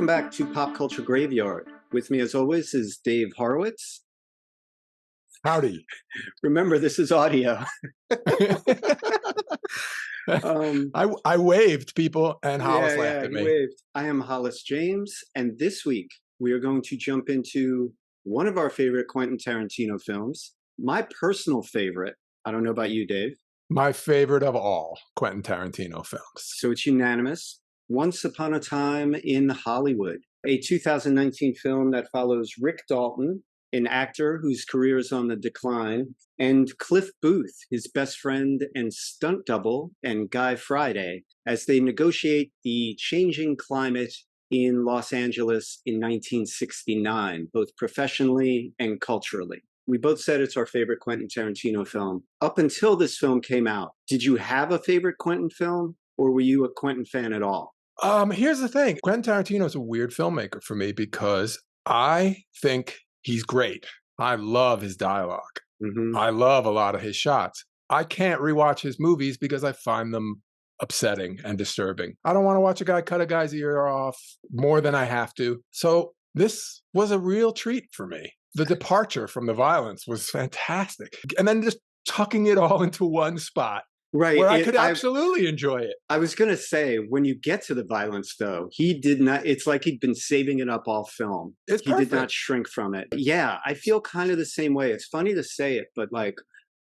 back to Pop Culture Graveyard. With me, as always, is Dave Horowitz. Howdy. Remember, this is audio. I waved, people, and Hollis laughed at me. Waved. I am Hollis James, and this week we are going to jump into one of our favorite Quentin Tarantino films. My personal favorite. I don't know about you, Dave. My favorite of all Quentin Tarantino films. So it's unanimous. Once Upon a Time in Hollywood, a 2019 film that follows Rick Dalton, an actor whose career is on the decline, and Cliff Booth, his best friend and stunt double, and Guy Friday, as they negotiate the changing climate in Los Angeles in 1969, both professionally and culturally. We both said it's our favorite Quentin Tarantino film. Up until this film came out, did you have a favorite Quentin film, or were you a Quentin fan at all? Here's the thing. Quentin Tarantino is a weird filmmaker for me because I think he's great. I love his dialogue. Mm-hmm. I love a lot of his shots. I can't rewatch his movies because I find them upsetting and disturbing. I don't want to watch a guy cut a guy's ear off more than I have to. So this was a real treat for me. The departure from the violence was fantastic. And then just tucking it all into one spot. Right. Where I could absolutely enjoy it. I was going to say, when you get to the violence, though, he did not, it's like he'd been saving it up all film. It's he perfect. Did not shrink from it. Yeah, I feel kind of the same way. It's funny to say it, but like,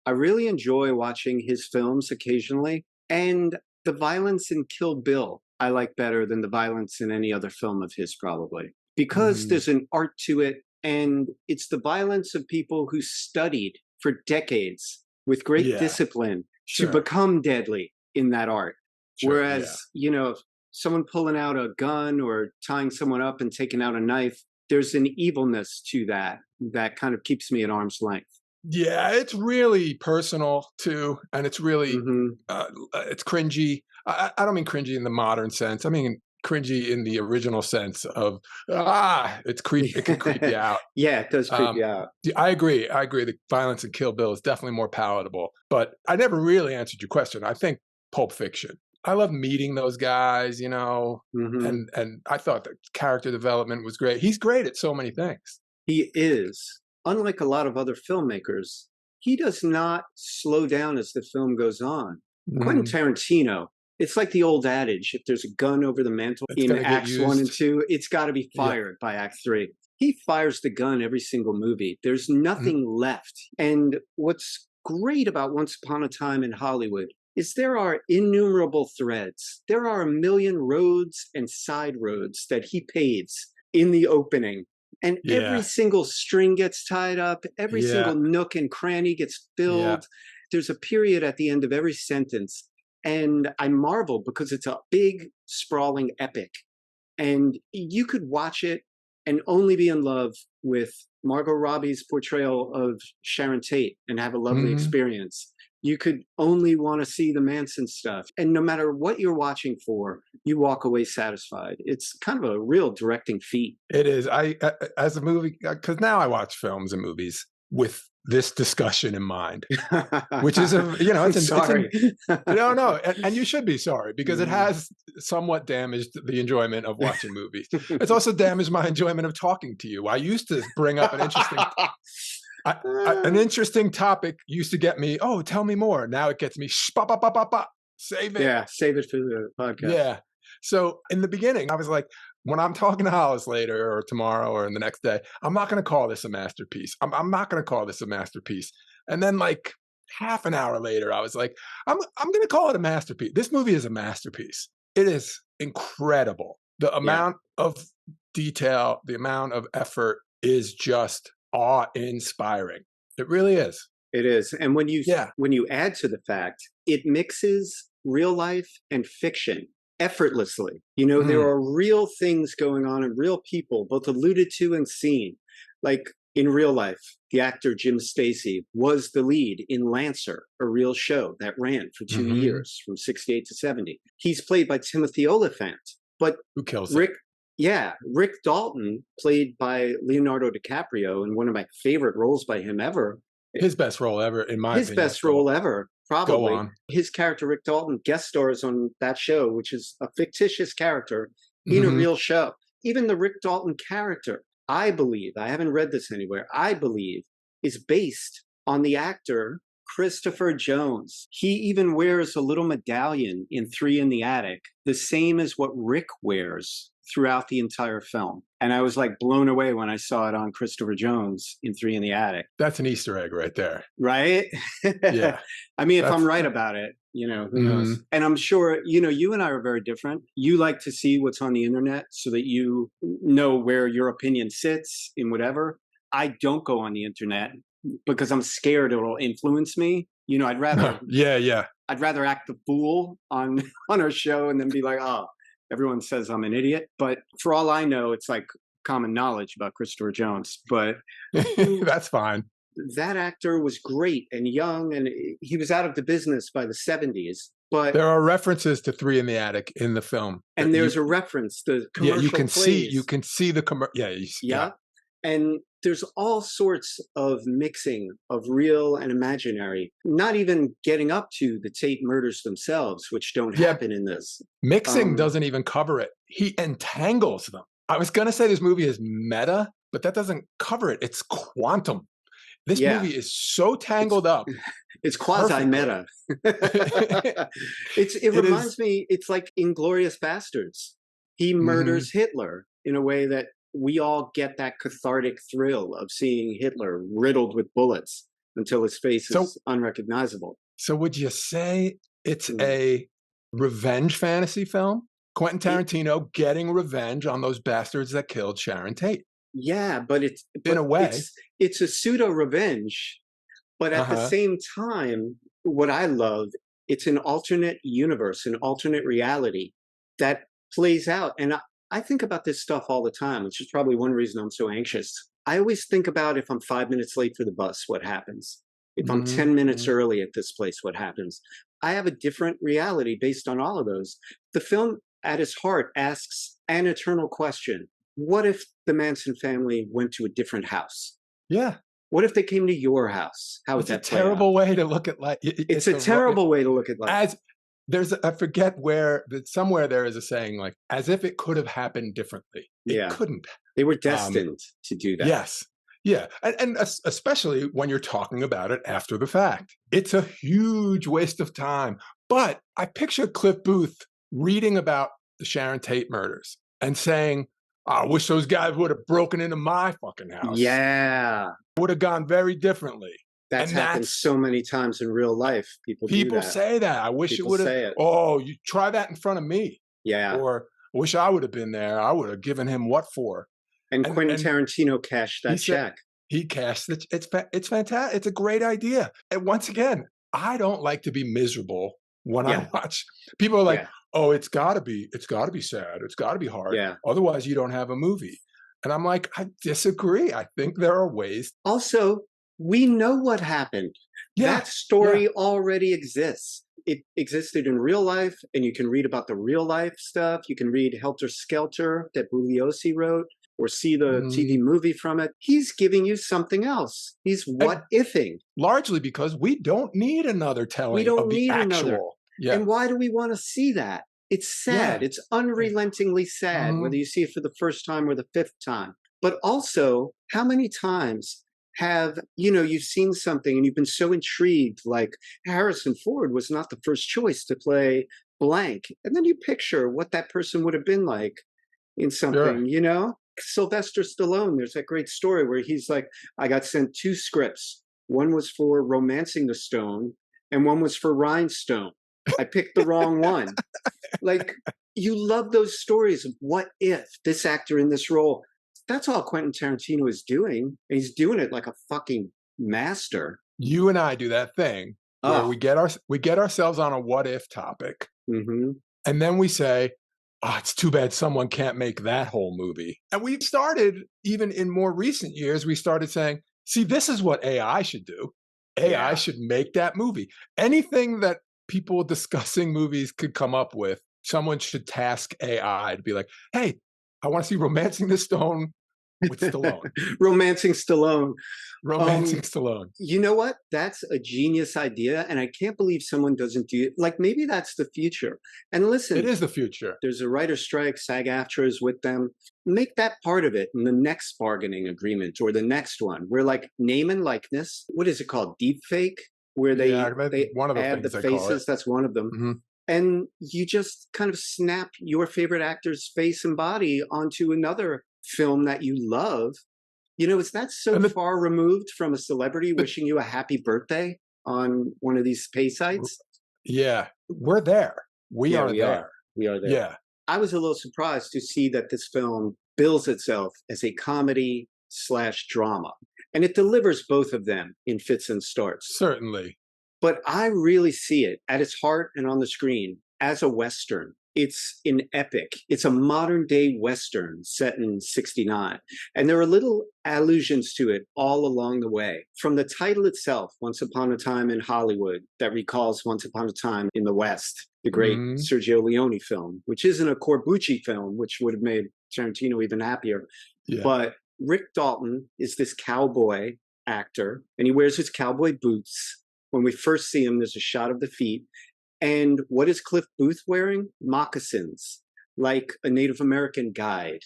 I really enjoy watching his films occasionally. And the violence in Kill Bill, I like better than the violence in any other film of his, probably. Because there's an art to it. And it's the violence of people who studied for decades with great discipline to become deadly in that art. Whereas, someone pulling out a gun or tying someone up and taking out a knife, there's an evilness to that kind of keeps me at arm's length. Yeah, it's really personal too. And it's really, it's cringy. I don't mean cringy in the modern sense. I mean, cringy in the original sense of, it's creepy. It can creep you out. Yeah, it does creep you out. I agree. The violence in Kill Bill is definitely more palatable. But I never really answered your question. I think Pulp Fiction. I love meeting those guys, and I thought the character development was great. He's great at so many things. He is. Unlike a lot of other filmmakers, he does not slow down as the film goes on. Quentin Tarantino, it's like the old adage, if there's a gun over the mantle in Acts 1 and 2, it's got to be fired by Act 3. He fires the gun every single movie. There's nothing left. And what's great about Once Upon a Time in Hollywood is there are innumerable threads. There are a million roads and side roads that he paves in the opening. And every single string gets tied up. Every single nook and cranny gets filled. Yeah. There's a period at the end of every sentence. And I marvel because it's a big, sprawling epic. And you could watch it and only be in love with Margot Robbie's portrayal of Sharon Tate and have a lovely experience. You could only want to see the Manson stuff. And no matter what you're watching for, you walk away satisfied. It's kind of a real directing feat. It is. I as a movie, because now I watch films and movies with this discussion in mind, which is sorry. No, and you should be sorry because it has somewhat damaged the enjoyment of watching movies. It's also damaged my enjoyment of talking to you. I used to bring up an interesting topic used to get me, tell me more. Now it gets me, save it. Yeah, save it for the podcast. Yeah. So in the beginning, I was like, when I'm talking to Hollis later or tomorrow or in the next day, I'm not going to call this a masterpiece. I'm not going to call this a masterpiece. And then like half an hour later, I was like, I'm going to call it a masterpiece. This movie is a masterpiece. It is incredible. The amount of detail, the amount of effort is just awe-inspiring. It really is. It is. And when you add to the fact, it mixes real life and fiction effortlessly. There are real things going on and real people, both alluded to and seen. Like in real life, the actor Jim Stacy was the lead in Lancer, a real show that ran for 2 years from 68 to 70. He's played by Timothy Oliphant. But who kills Rick? Yeah, Rick Dalton, played by Leonardo DiCaprio, in one of my favorite roles by him ever. His best role ever, in my opinion. His best role ever, probably. Go on. His character, Rick Dalton, guest stars on that show, which is a fictitious character in a real show. even the Rick Dalton character, I believe, I haven't read this anywhere, I believe is based on the actor Christopher Jones. He even wears a little medallion in Three in the Attic, the same as what Rick wears throughout the entire film. And I was like blown away when I saw it on Christopher Jones in Three in the Attic. That's an Easter egg right there. Right? Yeah. I mean, if I'm right about it, who knows? And I'm sure, you and I are very different. You like to see what's on the internet so that you know where your opinion sits in whatever. I don't go on the internet because I'm scared it'll influence me. I'd rather I'd rather act the fool on our show and then be like, oh, everyone says I'm an idiot. But for all I know, it's like common knowledge about Christopher Jones. But that's fine. That actor was great and young, and he was out of the business by the 70s. But there are references to Three in the Attic in the film, and there's a reference to commercial. You can see the commercial. Yeah. And there's all sorts of mixing of real and imaginary, not even getting up to the Tate murders themselves, which don't happen in this. Mixing doesn't even cover it. He entangles them. I was going to say this movie is meta, but that doesn't cover it. It's quantum. This movie is so tangled up. It's quasi-meta. It reminds me, it's like Inglourious Bastards. He murders Hitler in a way that we all get that cathartic thrill of seeing Hitler riddled with bullets until his face is unrecognizable. So would you say it's a revenge fantasy film? Quentin Tarantino getting revenge on those bastards that killed Sharon Tate. Yeah, but in a way, it's a pseudo revenge, but at the same time, what I love, it's an alternate universe, an alternate reality that plays out. And I think about this stuff all the time, which is probably one reason I'm so anxious. I always think about if I'm 5 minutes late for the bus, what happens? If I'm 10 minutes early at this place, what happens? I have a different reality based on all of those. The film, at its heart, asks an eternal question. What if the Manson family went to a different house? Yeah. What if they came to your house? How would that play out? It's a terrible way to look at life. It's a terrible way to look at life. I forget where, somewhere there is a saying like, as if it could have happened differently. It couldn't. They were destined to do that. Yes. Yeah. And especially when you're talking about it after the fact. It's a huge waste of time. But I picture Cliff Booth reading about the Sharon Tate murders and saying, I wish those guys would have broken into my fucking house. Yeah. Would have gone very differently. That's happened so many times in real life. People do that. Say that. I wish it would have. Oh, you try that in front of me. Yeah. Or I wish I would have been there. I would have given him what for. And Quentin Tarantino cashed that check. He cashed it. It's fantastic. It's a great idea. And once again, I don't like to be miserable when I watch. People are like, oh, it's gotta be sad. It's gotta be hard. Yeah. Otherwise you don't have a movie. And I'm like, I disagree. I think there are ways. Also, we know what happened. Yeah. That story already exists. It existed in real life, and you can read about the real life stuff. You can read Helter Skelter that Bugliosi wrote, or see the TV movie from it. He's giving you something else. He's what-ifing. Largely because we don't need another telling we don't of the need actual. Another. Yeah. And why do we want to see that? It's sad. It's unrelentingly sad, whether you see it for the first time or the fifth time. But also, how many times have, you've seen something and you've been so intrigued, like Harrison Ford was not the first choice to play blank. And then you picture what that person would have been like in something, Sylvester Stallone, there's that great story where he's like, I got sent 2 scripts. One was for Romancing the Stone and one was for Rhinestone. I picked the wrong one. Like, you love those stories of what if this actor in this role. That's all Quentin Tarantino is doing. And he's doing it like a fucking master. You and I do that thing where we get ourselves on a what if topic. And then we say, oh, it's too bad someone can't make that whole movie. And we've started, even in more recent years, we started saying, see, this is what AI should do. AI should make that movie. Anything that people discussing movies could come up with, someone should task AI to be like, hey, I want to see Romancing the Stone with Stallone. Romancing Stallone. Romancing Stallone. You know what? That's a genius idea, and I can't believe someone doesn't do it. Like, maybe that's the future. And listen, it is the future. There's a writer's strike. SAG-AFTRA is with them. Make that part of it in the next bargaining agreement or the next one. Where like name and likeness. What is it called? Deep fake, where they one of the add the faces. That's one of them. Mm-hmm. And you just kind of snap your favorite actor's face and body onto another film that you love. You know, is that so far removed from a celebrity wishing you a happy birthday on one of these pay sites? Yeah, we're there. We are there. We are there. Yeah. I was a little surprised to see that this film bills itself as a comedy/drama. And it delivers both of them in fits and starts. Certainly. But I really see it at its heart and on the screen as a Western. It's an epic. It's a modern day Western set in 69. And there are little allusions to it all along the way. From the title itself, Once Upon a Time in Hollywood, that recalls Once Upon a Time in the West, the great Sergio Leone film, which isn't a Corbucci film, which would have made Tarantino even happier. Yeah. But Rick Dalton is this cowboy actor, and he wears his cowboy boots. When we first see him, there's a shot of the feet. And what is Cliff Booth wearing? Moccasins, like a Native American guide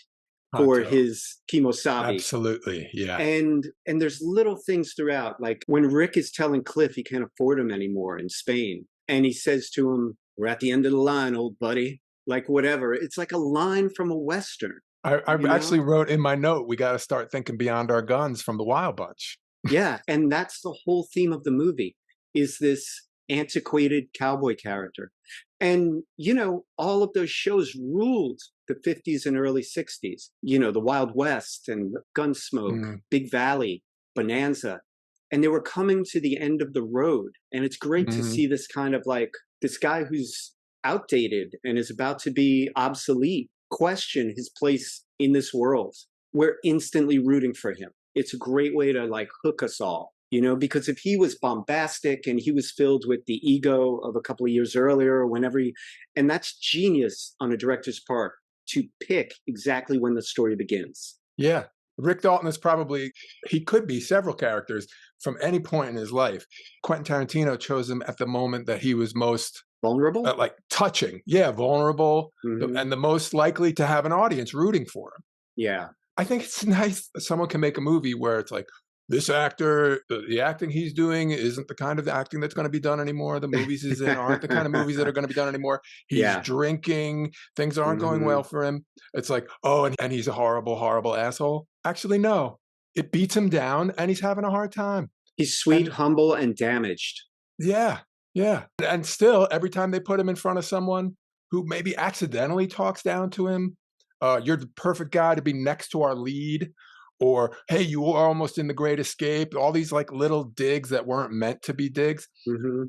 for his Kimosabi. Absolutely, yeah. And there's little things throughout, like when Rick is telling Cliff he can't afford him anymore in Spain, and he says to him, "We're at the end of the line, old buddy." Like whatever. It's like a line from a Western. I actually wrote in my note, we got to start thinking beyond our guns from the Wild Bunch. Yeah, and that's the whole theme of the movie, is this antiquated cowboy character. And, you know, all of those shows ruled the 50s and early 60s. You know, the Wild West and Gunsmoke, Big Valley, Bonanza. And they were coming to the end of the road. And it's great to see this kind of like, this guy who's outdated and is about to be obsolete question his place in this world. We're instantly rooting for him. It's a great way to like hook us all. You know, because if he was bombastic and he was filled with the ego of a couple of years earlier, and that's genius on a director's part to pick exactly when the story begins. Yeah. Rick Dalton is he could be several characters from any point in his life. Quentin Tarantino chose him at the moment that he was most vulnerable, like touching. Yeah. Vulnerable and the most likely to have an audience rooting for him. Yeah. I think it's nice that someone can make a movie where it's like, this actor, the acting he's doing isn't the kind of acting that's going to be done anymore. The movies he's in aren't the kind of movies that are going to be done anymore. He's drinking. Things aren't going well for him. It's like, oh, and he's a horrible, horrible asshole. Actually, no. It beats him down, and he's having a hard time. He's sweet, humble, and damaged. Yeah, yeah. And still, every time they put him in front of someone who maybe accidentally talks down to him, you're the perfect guy to be next to our lead. Or, hey, you are almost in The Great Escape. All these like little digs that weren't meant to be digs.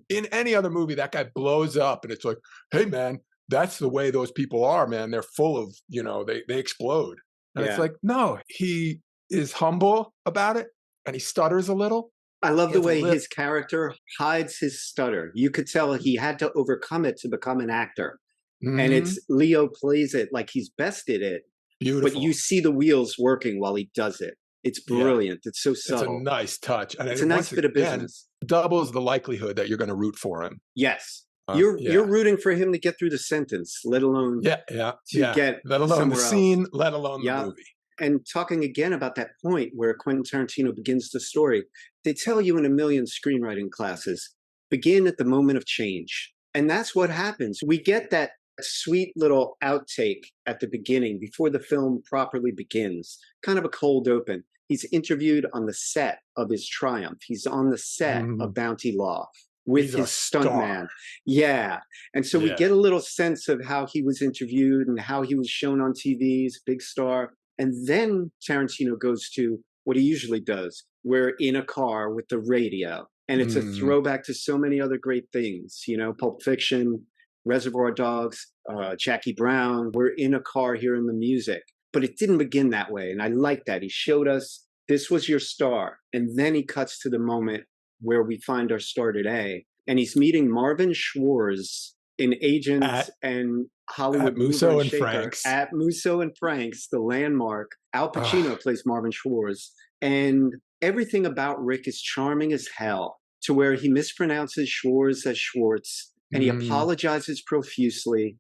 In any other movie, that guy blows up and it's like, hey, man, that's the way those people are, man. They're full of, you know, they explode. And it's like, no, he is humble about it and he stutters a little. I love the way his character hides his stutter. You could tell he had to overcome it to become an actor. And it's Leo plays it like he's best at it. Beautiful. But you see the wheels working while he does it. It's brilliant. Yeah. It's so subtle. It's a nice touch. And it's a nice bit of business. Doubles the likelihood that you're going to root for him. Yes. You're rooting for him to get through the sentence, let alone get let alone the scene, else. Let alone the movie. And talking again about that point where Quentin Tarantino begins the story, they tell you in a million screenwriting classes, begin at the moment of change. And that's what happens. We get that sweet little outtake at the beginning before the film properly begins, kind of a cold open. He's interviewed on the set of his Triumph. He's on the set of Bounty Law with his stuntman. Yeah. And so we get a little sense of how he was interviewed and how he was shown on TV. He's a big star. And then Tarantino goes to what he usually does. We're in a car with the radio. And it's a throwback to so many other great things, you know, Pulp Fiction, Reservoir Dogs, Jackie Brown. We're in a car hearing the music. But it didn't begin that way. And I like that. He showed us this was your star. And then he cuts to the moment where we find our star today. And he's meeting Marvin Schwartz, in Agents and Hollywood at Musso Mover and Shaker, Frank's. At Musso and Frank's, the landmark. Al Pacino plays Marvin Schwartz. And everything about Rick is charming as hell, to where he mispronounces Schwartz as Schwartz, and he apologizes profusely.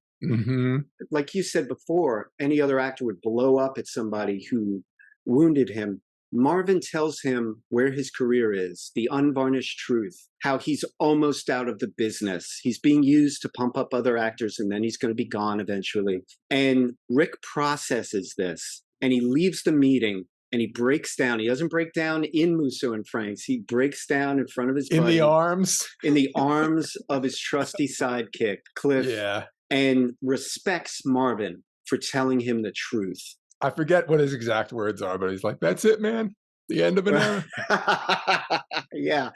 Like you said before, any other actor would blow up at somebody who wounded him. Marvin tells him where his career is, the unvarnished truth, how he's almost out of the business. He's being used to pump up other actors, and then he's going to be gone eventually. And Rick processes this, and he leaves the meeting, and he breaks down. He doesn't break down in Musso and Frank's. He breaks down in front of his buddy. In the arms? In the arms of his trusty sidekick, Cliff. Yeah. And respects Marvin for telling him the truth. I forget what his exact words are, but he's like, that's it, man. The end of an era. Yeah.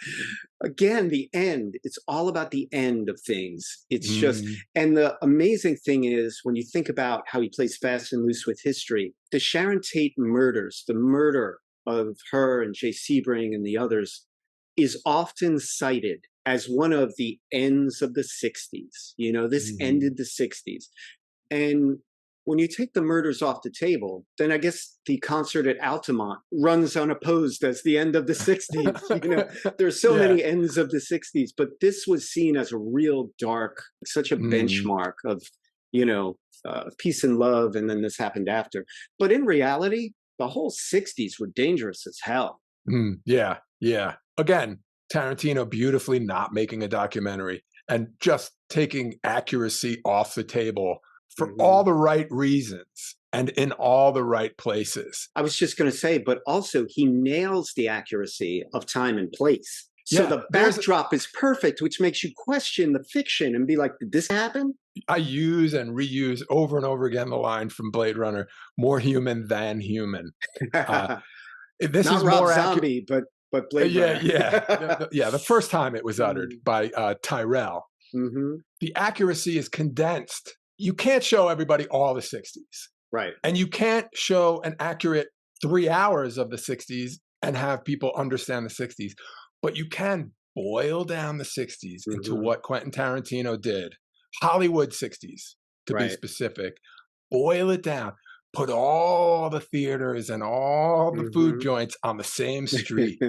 Again, the end. It's all about the end of things. It's just, and the amazing thing is when you think about how he plays fast and loose with history, the Sharon Tate murders, the murder of her and Jay Sebring and the others is often cited as one of the ends of the 60s. You know, this ended the 60s. And when you take the murders off the table, then I guess the concert at Altamont runs unopposed as the end of the 60s. You know, there's so many ends of the 60s, but this was seen as a real dark, such a benchmark of, you know, peace and love. And then this happened after. But in reality, the whole 60s were dangerous as hell. Yeah. Again, Tarantino beautifully not making a documentary and just taking accuracy off the table for all the right reasons and in all the right places. I was just going to say, but also he nails the accuracy of time and place. So the backdrop is perfect, which makes you question the fiction and be like, did this happen? I use and reuse over and over again the line from Blade Runner, more human than human. This Not is Rob more Zombie, but Blade Runner. The first time it was uttered by Tyrell. The accuracy is condensed. You can't show everybody all the 60s. Right. And you can't show an accurate 3 hours of the 60s and have people understand the 60s. But you can boil down the 60s into what Quentin Tarantino did. Hollywood 60s, to be specific. Boil it down. Put all the theaters and all the food joints on the same street.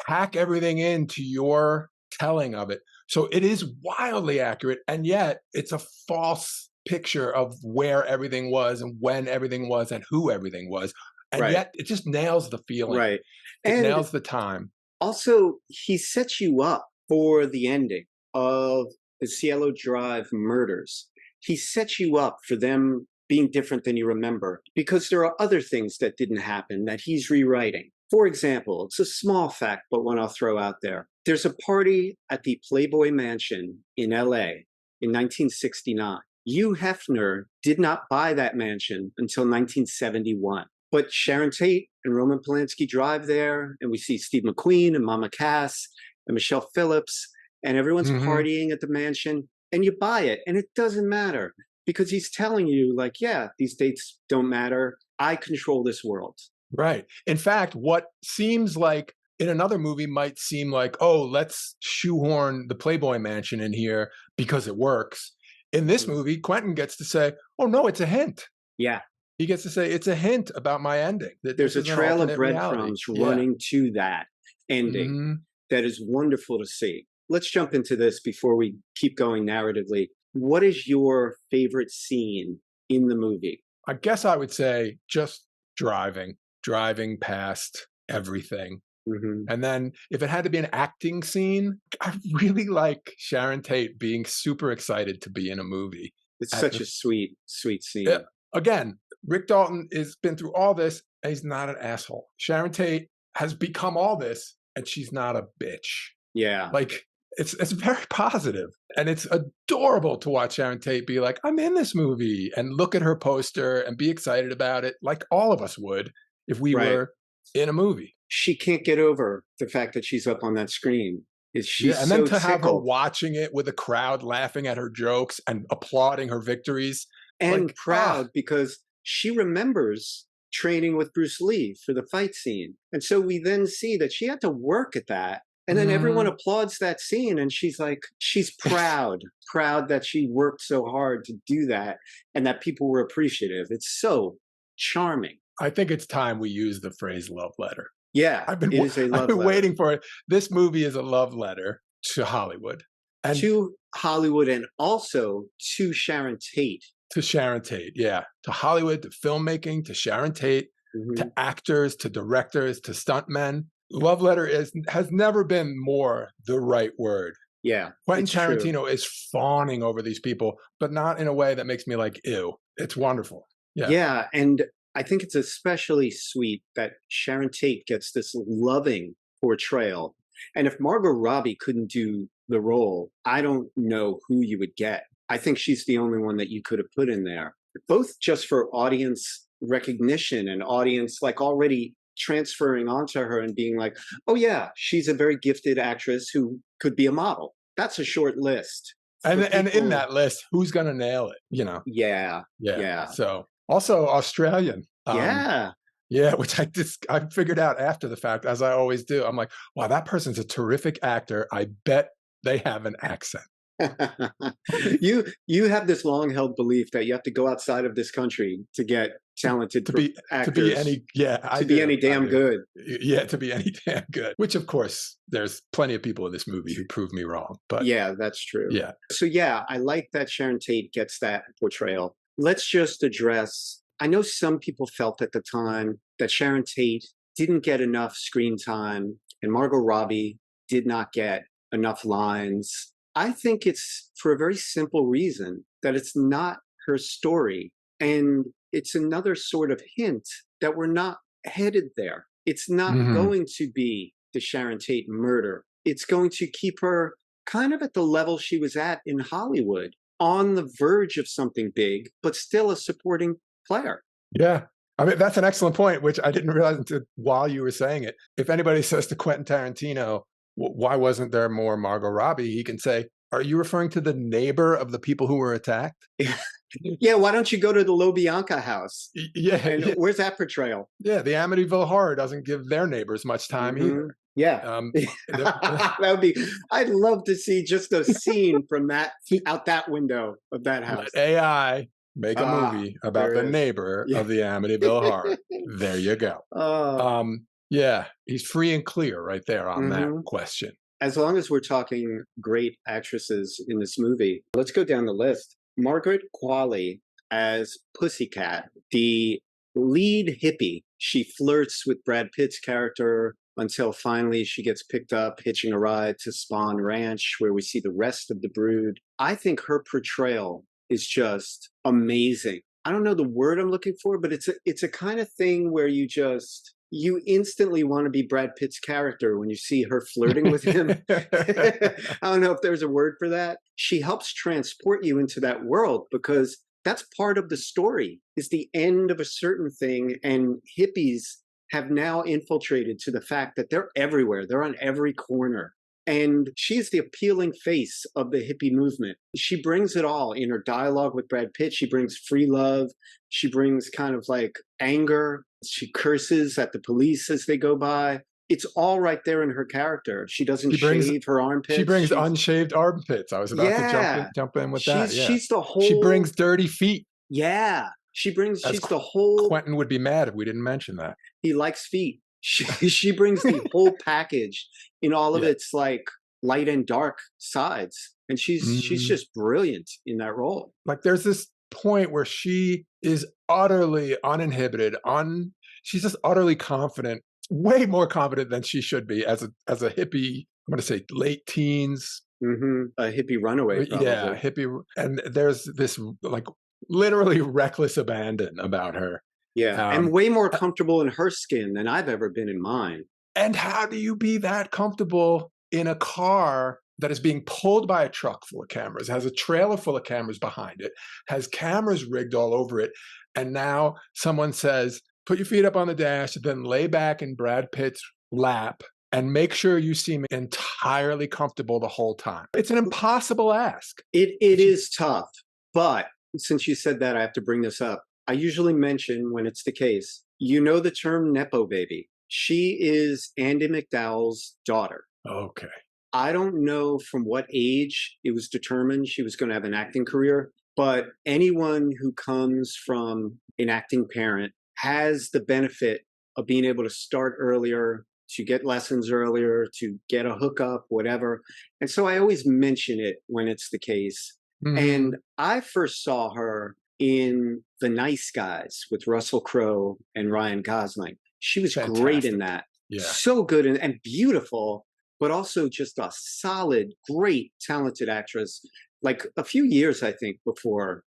Pack everything into your telling of it. So it is wildly accurate, and yet it's a false picture of where everything was and when everything was and who everything was. And yet it just nails the feeling. Right. It nails the time. Also, he sets you up for the ending of the Cielo Drive murders. He sets you up for them being different than you remember, because there are other things that didn't happen that he's rewriting. For example, it's a small fact, but one I'll throw out there. There's a party at the Playboy Mansion in LA in 1969. Hugh Hefner did not buy that mansion until 1971. But Sharon Tate and Roman Polanski drive there, and we see Steve McQueen and Mama Cass and Michelle Phillips, and everyone's partying at the mansion, and you buy it, and it doesn't matter, because he's telling you, like, yeah, these dates don't matter. I control this world. Right. In fact, what seems like in another movie might seem like, oh, let's shoehorn the Playboy Mansion in here because it works. In this movie, Quentin gets to say, oh, no, it's a hint. Yeah. He gets to say, it's a hint about my ending. That there's a trail of breadcrumbs running to that ending that is wonderful to see. Let's jump into this before we keep going narratively. What is your favorite scene in the movie? I guess I would say just driving past everything. And then if it had to be an acting scene, I really like Sharon Tate being super excited to be in a movie. It's such a sweet, sweet scene. Again, Rick Dalton has been through all this, and he's not an asshole. Sharon Tate has become all this, and she's not a bitch. Yeah. Like, it's very positive. And it's adorable to watch Sharon Tate be like, I'm in this movie, and look at her poster and be excited about it, like all of us would if we were in a movie. She can't get over the fact that she's up on that screen. And then to have her watching it with a crowd laughing at her jokes and applauding her victories. And like, proud because she remembers training with Bruce Lee for the fight scene. And so we then see that she had to work at that. And then everyone applauds that scene, and she's like, she's proud that she worked so hard to do that and that people were appreciative. It's so charming. I think it's time we use the phrase love letter. Yeah, I've been waiting for it. This movie is a love letter to Hollywood. And to Hollywood, and also to Sharon Tate. To Sharon Tate, yeah. To Hollywood, to filmmaking, to Sharon Tate, to actors, to directors, to stuntmen. Love letter has never been more the right word. Yeah. Quentin Tarantino is fawning over these people, but not in a way that makes me like, ew. It's wonderful. Yeah. Yeah. And I think it's especially sweet that Sharon Tate gets this loving portrayal. And if Margot Robbie couldn't do the role, I don't know who you would get. I think she's the only one that you could have put in there, both just for audience recognition and audience like already transferring onto her and being like, oh yeah, she's a very gifted actress who could be a model. That's a short list. And in that list, who's going to nail it? You know? Yeah. So also Australian. Yeah, which I figured out after the fact, as I always do. I'm like, wow, that person's a terrific actor. I bet they have an accent. You have this long held belief that you have to go outside of this country to get talented actors. To be any damn good. Yeah, to be any damn good. Which of course there's plenty of people in this movie who prove me wrong. But yeah, that's true. Yeah. So yeah, I like that Sharon Tate gets that portrayal. Let's just address, I know some people felt at the time that Sharon Tate didn't get enough screen time and Margot Robbie did not get enough lines. I think it's for a very simple reason, that it's not her story. And it's another sort of hint that we're not headed there. It's not going to be the Sharon Tate murder. It's going to keep her kind of at the level she was at in Hollywood, on the verge of something big, but still a supporting player. Yeah. I mean, that's an excellent point, which I didn't realize until while you were saying it. If anybody says to Quentin Tarantino, why wasn't there more Margot Robbie? He can say, are you referring to the neighbor of the people who were attacked? Yeah, why don't you go to the LaBianca house? Yeah. Where's that portrayal? Yeah, the Amityville Horror doesn't give their neighbors much time either. Yeah. That would be, I'd love to see just a scene from that, out that window of that house. Let AI make a movie about the neighbor of the Amityville Horror. There you go. Yeah, he's free and clear right there on that question. As long as we're talking great actresses in this movie, let's go down the list. Margaret Qualley as Pussycat, the lead hippie. She flirts with Brad Pitt's character until finally she gets picked up hitching a ride to Spawn Ranch, where we see the rest of the brood. I think her portrayal is just amazing. I don't know the word I'm looking for, but it's a kind of thing where you instantly want to be Brad Pitt's character when you see her flirting with him. I don't know if there's a word for that. She helps transport you into that world, because that's part of the story, is the end of a certain thing. And hippies have now infiltrated to the fact that they're everywhere. They're on every corner. And she's the appealing face of the hippie movement. She brings it all in her dialogue with Brad Pitt. She brings free love. She brings kind of like anger. She curses at the police as they go by. It's all right there in her character. She doesn't shave her armpits. She brings unshaved armpits. I was about to jump in with that. Yeah. She's the whole... She brings dirty feet. Yeah. She's the whole... Quentin would be mad if we didn't mention that. He likes feet. She brings the whole package in all of its like light and dark sides. And she's just brilliant in that role. Like there's this point where she is utterly uninhibited, she's just utterly confident, way more confident than she should be as a hippie. I'm going to say late teens. A hippie runaway. Probably. Yeah, hippie. And there's this like literally reckless abandon about her. Yeah, and way more comfortable in her skin than I've ever been in mine. And how do you be that comfortable in a car that is being pulled by a truck full of cameras, has a trailer full of cameras behind it, has cameras rigged all over it, and now someone says, put your feet up on the dash, then lay back in Brad Pitt's lap, and make sure you seem entirely comfortable the whole time. It's an impossible ask. It is tough, but since you said that, I have to bring this up. I usually mention when it's the case, you know the term Nepo baby. She is Andie MacDowell's daughter. Okay. I don't know from what age it was determined she was going to have an acting career, but anyone who comes from an acting parent has the benefit of being able to start earlier, to get lessons earlier, to get a hookup, whatever. And so I always mention it when it's the case. And I first saw her in The Nice Guys with Russell Crowe and Ryan Gosling. She was great in that. Yeah. So good and beautiful, but also just a solid, great, talented actress. Like a few years, I think, before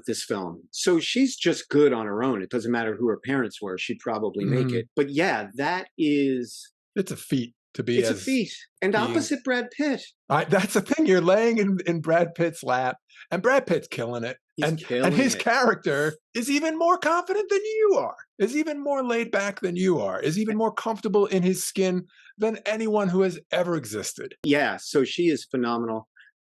this film. So she's just good on her own. It doesn't matter who her parents were. She'd probably make it. But yeah, that is... It's a feat to be It's a feat. And opposite Brad Pitt. That's the thing. You're laying in Brad Pitt's lap, and Brad Pitt's killing it. And his character is even more confident than you are, is even more laid back than you are, is even more comfortable in his skin than anyone who has ever existed. Yeah, so she is phenomenal.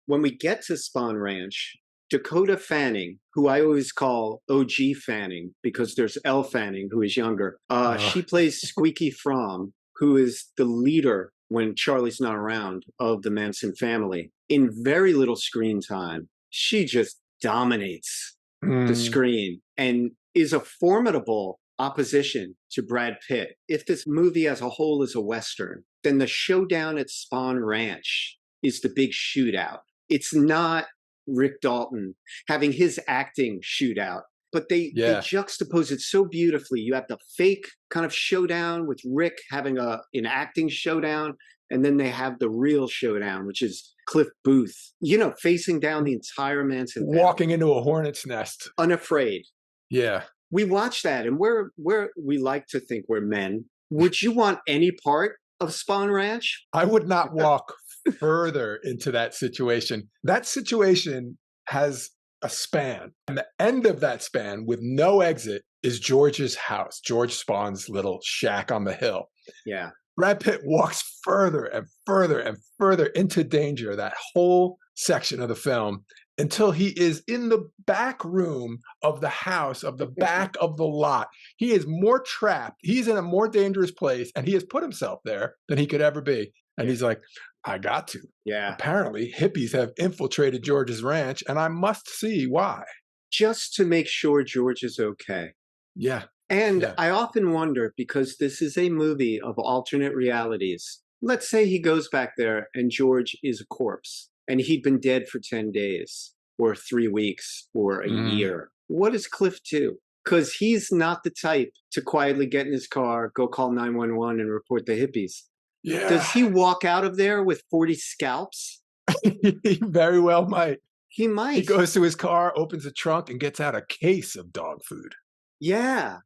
When we get to Spahn Ranch, Dakota Fanning, who I always call OG Fanning because there's Elle Fanning, who is younger. She plays Squeaky Fromm, who is the leader, when Charlie's not around, of the Manson family. In very little screen time, she just dominates the screen and is a formidable opposition to Brad Pitt. If this movie as a whole is a Western, then the showdown at Spahn Ranch is the big shootout. It's not Rick Dalton having his acting shootout, but they juxtapose it so beautifully. You have the fake kind of showdown with Rick having an acting showdown, and then they have the real showdown, which is Cliff Booth, facing down the entire Manson family. Walking into a hornet's nest. Unafraid. Yeah. We watch that, and we like to think we're men. Would you want any part of Spahn Ranch? I would not walk further into that situation. That situation has a span. And the end of that span with no exit is George's house, George Spahn's little shack on the hill. Yeah. Brad Pitt walks further and further and further into danger that whole section of the film until he is in the back room of the house, of the back of the lot. He is more trapped. He's in a more dangerous place, and he has put himself there than he could ever be. And he's like, I got to. Yeah. Apparently, hippies have infiltrated George's ranch, and I must see why. Just to make sure George is okay. Yeah. And I often wonder, because this is a movie of alternate realities. Let's say he goes back there and George is a corpse and he'd been dead for 10 days or 3 weeks or a year. What does Cliff do? Because he's not the type to quietly get in his car, go call 911 and report the hippies. Yeah. Does he walk out of there with 40 scalps? He very well might. He might. He goes to his car, opens the trunk, and gets out a case of dog food. Yeah.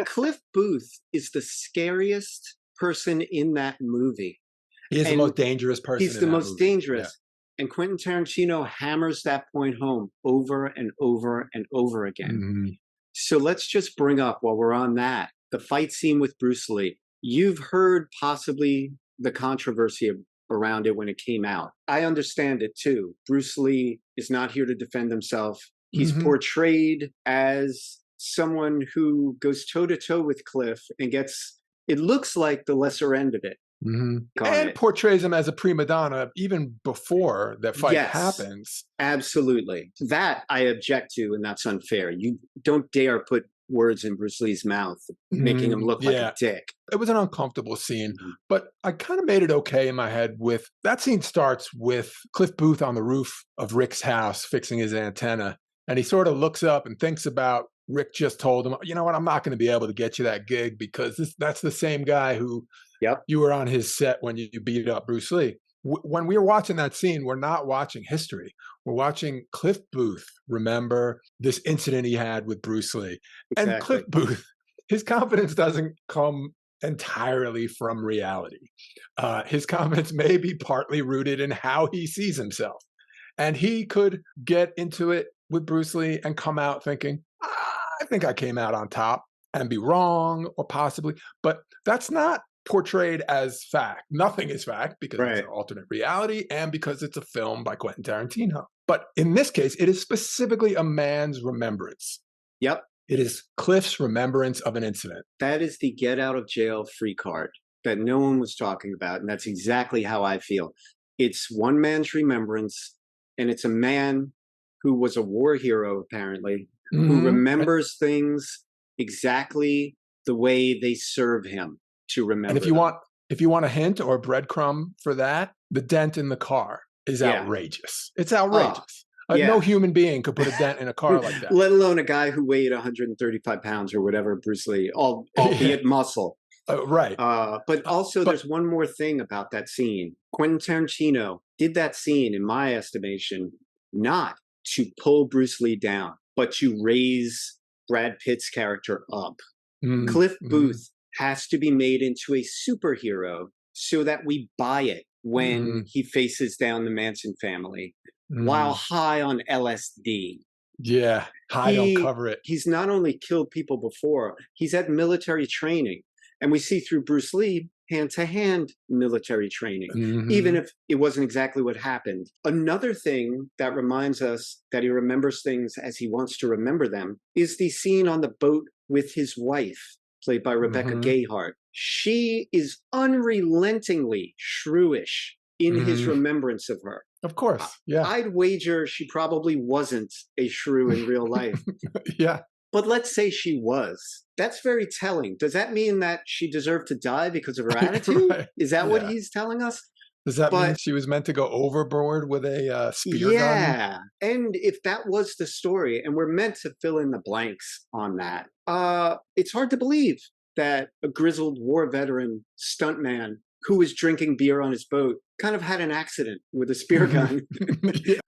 Cliff Booth is the scariest person in that movie. He is the most dangerous person. He's the most dangerous. Yeah. And Quentin Tarantino hammers that point home over and over and over again. So let's just bring up, while we're on that, the fight scene with Bruce Lee. You've heard possibly the controversy around it when it came out. I understand it too. Bruce Lee is not here to defend himself. He's portrayed as someone who goes toe-to-toe with Cliff and gets, it looks like, the lesser end of it. And portrays him as a prima donna even before the fight happens. Absolutely. That I object to, and that's unfair. You don't dare put words in Bruce Lee's mouth, making him look like a dick. It was an uncomfortable scene, but I kind of made it okay in my head with, that scene starts with Cliff Booth on the roof of Rick's house fixing his antenna. And he sort of looks up and thinks about Rick just told him, you know what, I'm not going to be able to get you that gig because that's the same guy who you were on his set when you beat up Bruce Lee. When we were watching that scene, we're not watching history. We're watching Cliff Booth remember this incident he had with Bruce Lee. Exactly. And Cliff Booth, his confidence doesn't come entirely from reality. His confidence may be partly rooted in how he sees himself. And he could get into it with Bruce Lee and come out thinking, I think I came out on top, and be wrong or possibly, but that's not portrayed as fact. Nothing is fact because it's an alternate reality and because it's a film by Quentin Tarantino. But in this case, it is specifically a man's remembrance. Yep. It is Cliff's remembrance of an incident. That is the get out of jail free card. that no one was talking about, and that's exactly how I feel. It's one man's remembrance, and it's a man who was a war hero, apparently, who remembers things exactly the way they serve him to remember. And if you want a hint or a breadcrumb for that, the dent in the car is outrageous. It's outrageous. No human being could put a dent in a car like that. Let alone a guy who weighed 135 pounds or whatever, Bruce Lee, albeit muscle. Right. But also there's one more thing about that scene. Quentin Tarantino did that scene, in my estimation, not to pull Bruce Lee down, but to raise Brad Pitt's character up. Cliff Booth has to be made into a superhero so that we buy it when he faces down the Manson family while high on LSD. Yeah, high don't cover it. He's not only killed people before, he's had military training. And we see through Bruce Lee hand-to-hand military training, even if it wasn't exactly what happened. Another thing that reminds us that he remembers things as he wants to remember them is the scene on the boat with his wife, played by Rebecca Gayheart. She is unrelentingly shrewish in his remembrance of her. Of course, yeah. I'd wager she probably wasn't a shrew in real life. Yeah. But let's say she was. That's very telling. Does that mean that she deserved to die because of her attitude? Right. Is that what he's telling us? Does that mean she was meant to go overboard with a spear gun? Yeah. And if that was the story, and we're meant to fill in the blanks on that, it's hard to believe that a grizzled war veteran stuntman who was drinking beer on his boat kind of had an accident with a spear gun.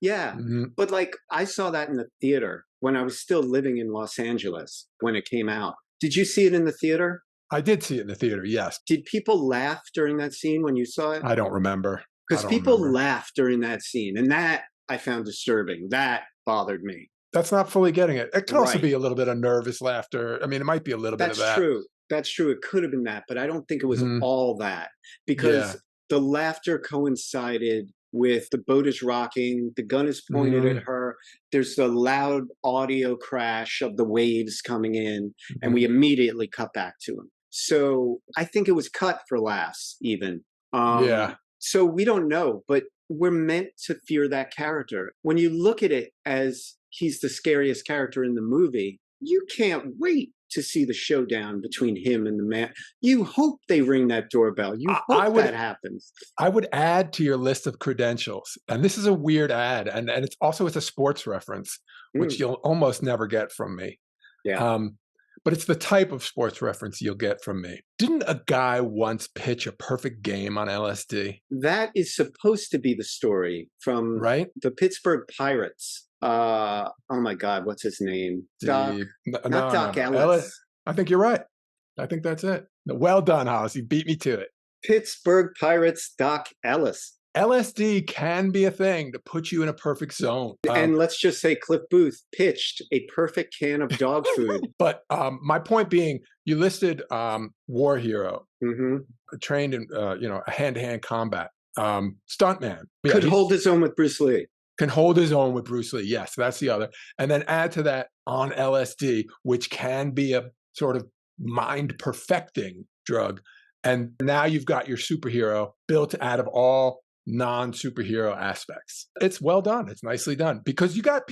Yeah. But like, I saw that in the theater when I was still living in Los Angeles when it came out. Did you see it in the theater? I did see it in the theater, yes. Did people laugh during that scene when you saw it? I don't remember. Because people laughed during that scene, and that I found disturbing. That bothered me. That's not fully getting it. It could also be a little bit of nervous laughter. I mean, it might be a little bit of that. That's true. That's true. It could have been that, but I don't think it was all that. Because the laughter coincided with the boat is rocking, the gun is pointed at her, there's the loud audio crash of the waves coming in, and we immediately cut back to him. So I think it was cut for laughs, even. So we don't know, but we're meant to fear that character. When you look at it as he's the scariest character in the movie, you can't wait to see the showdown between him and the man. You hope they ring that doorbell. You hope that happens. I would add to your list of credentials, and this is a weird ad, and it's a sports reference, which you'll almost never get from me. Yeah. But it's the type of sports reference you'll get from me. Didn't a guy once pitch a perfect game on LSD? That is supposed to be the story from the Pittsburgh Pirates. Oh my God, what's his name? Doc Ellis. I think you're right. I think that's it. Well done, Hollis. You beat me to it. Pittsburgh Pirates, Doc Ellis. LSD can be a thing to put you in a perfect zone. And let's just say Cliff Booth pitched a perfect can of dog food. But my point being, you listed war hero, trained in hand-to-hand combat, stuntman. Could hold his own with Bruce Lee. Can hold his own with Bruce Lee. Yes, that's the other. And then add to that on LSD, which can be a sort of mind-perfecting drug. And now you've got your superhero built out of all non-superhero aspects. It's well done. It's nicely done, because you got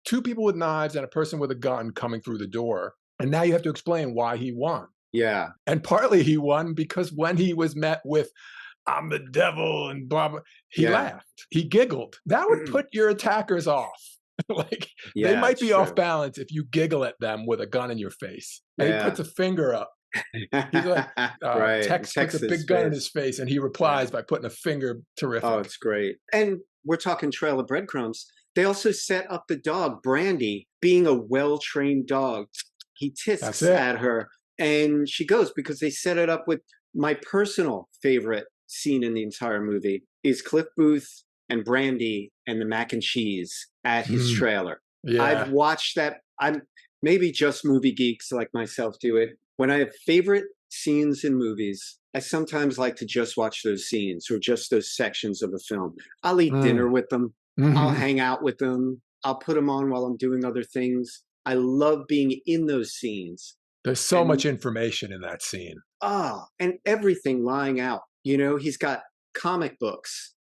two people with knives and a person with a gun coming through the door, and now you have to explain why he won. Yeah. And partly he won because when he was met with "I'm the devil" and blah blah, he laughed. He giggled. That would put your attackers off. They might be off balance if you giggle at them with a gun in your face. And he puts a finger up. He's like, Tex puts a big gun in his face, and he replies by putting a finger. Terrific. Oh, it's great. And we're talking trail of breadcrumbs. They also set up the dog, Brandy, being a well-trained dog. He tisks at her, and she goes, because they set it up with my personal favorite scene in the entire movie is Cliff Booth and Brandy and the mac and cheese at his trailer. Yeah. I've watched that. I'm maybe just movie geeks like myself do it. When I have favorite scenes in movies, I sometimes like to just watch those scenes or just those sections of a film. I'll eat dinner with them. I'll hang out with them. I'll put them on while I'm doing other things. I love being in those scenes. There's so much information in that scene. And everything lying out. You know, he's got comic books,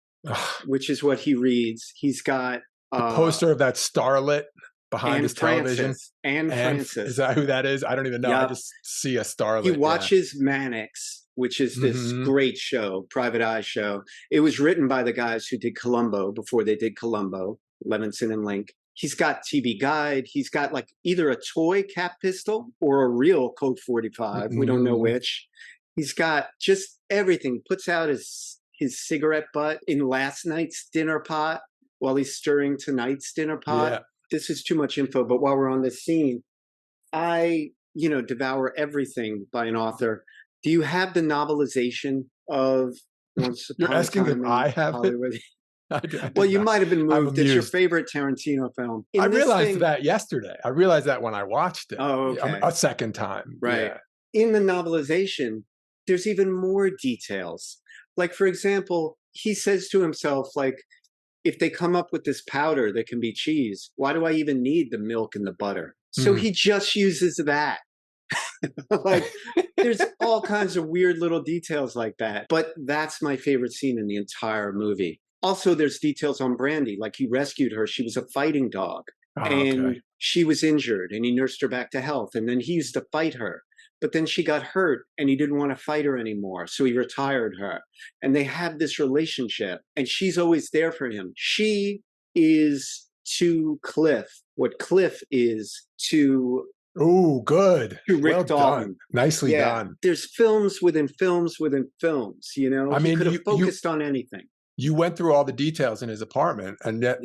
which is what he reads. He's got the poster of that starlet behind his television. Anne Francis. Is that who that is? I don't even know. Yep. I just see a starlet. He watches Mannix, which is this great show, Private Eye show. It was written by the guys who did Columbo before they did Columbo, Levinson and Link. He's got TV Guide. He's got like either a toy cap pistol or a real Colt 45. We don't know which. He's got just everything. Puts out his cigarette butt in last night's dinner pot while he's stirring tonight's dinner pot. Yeah. This is too much info, but while we're on this scene, I, devour everything by an author. Do you have the novelization of Once Upon You're asking if I have Hollywood? It? Well, you might have been moved. It's your favorite Tarantino film. I realized that yesterday. I realized that when I watched it. Oh, okay. A second time. Right. Yeah. In the novelization, there's even more details. Like, for example, he says to himself, like, if they come up with this powder that can be cheese, why do I even need the milk and the butter? So he just uses that. Like, there's all kinds of weird little details like that. But that's my favorite scene in the entire movie. Also, there's details on Brandy. Like, he rescued her. She was a fighting dog. And she was injured, and he nursed her back to health. And then he used to fight her. But then she got hurt, and he didn't want to fight her anymore. So he retired her. And they have this relationship, and she's always there for him. She is to Cliff what Cliff is to... Oh, good. To Rick Dalton. Done. Nicely done. There's films within films within films, I mean, he could have focused on anything. You went through all the details in his apartment, and yet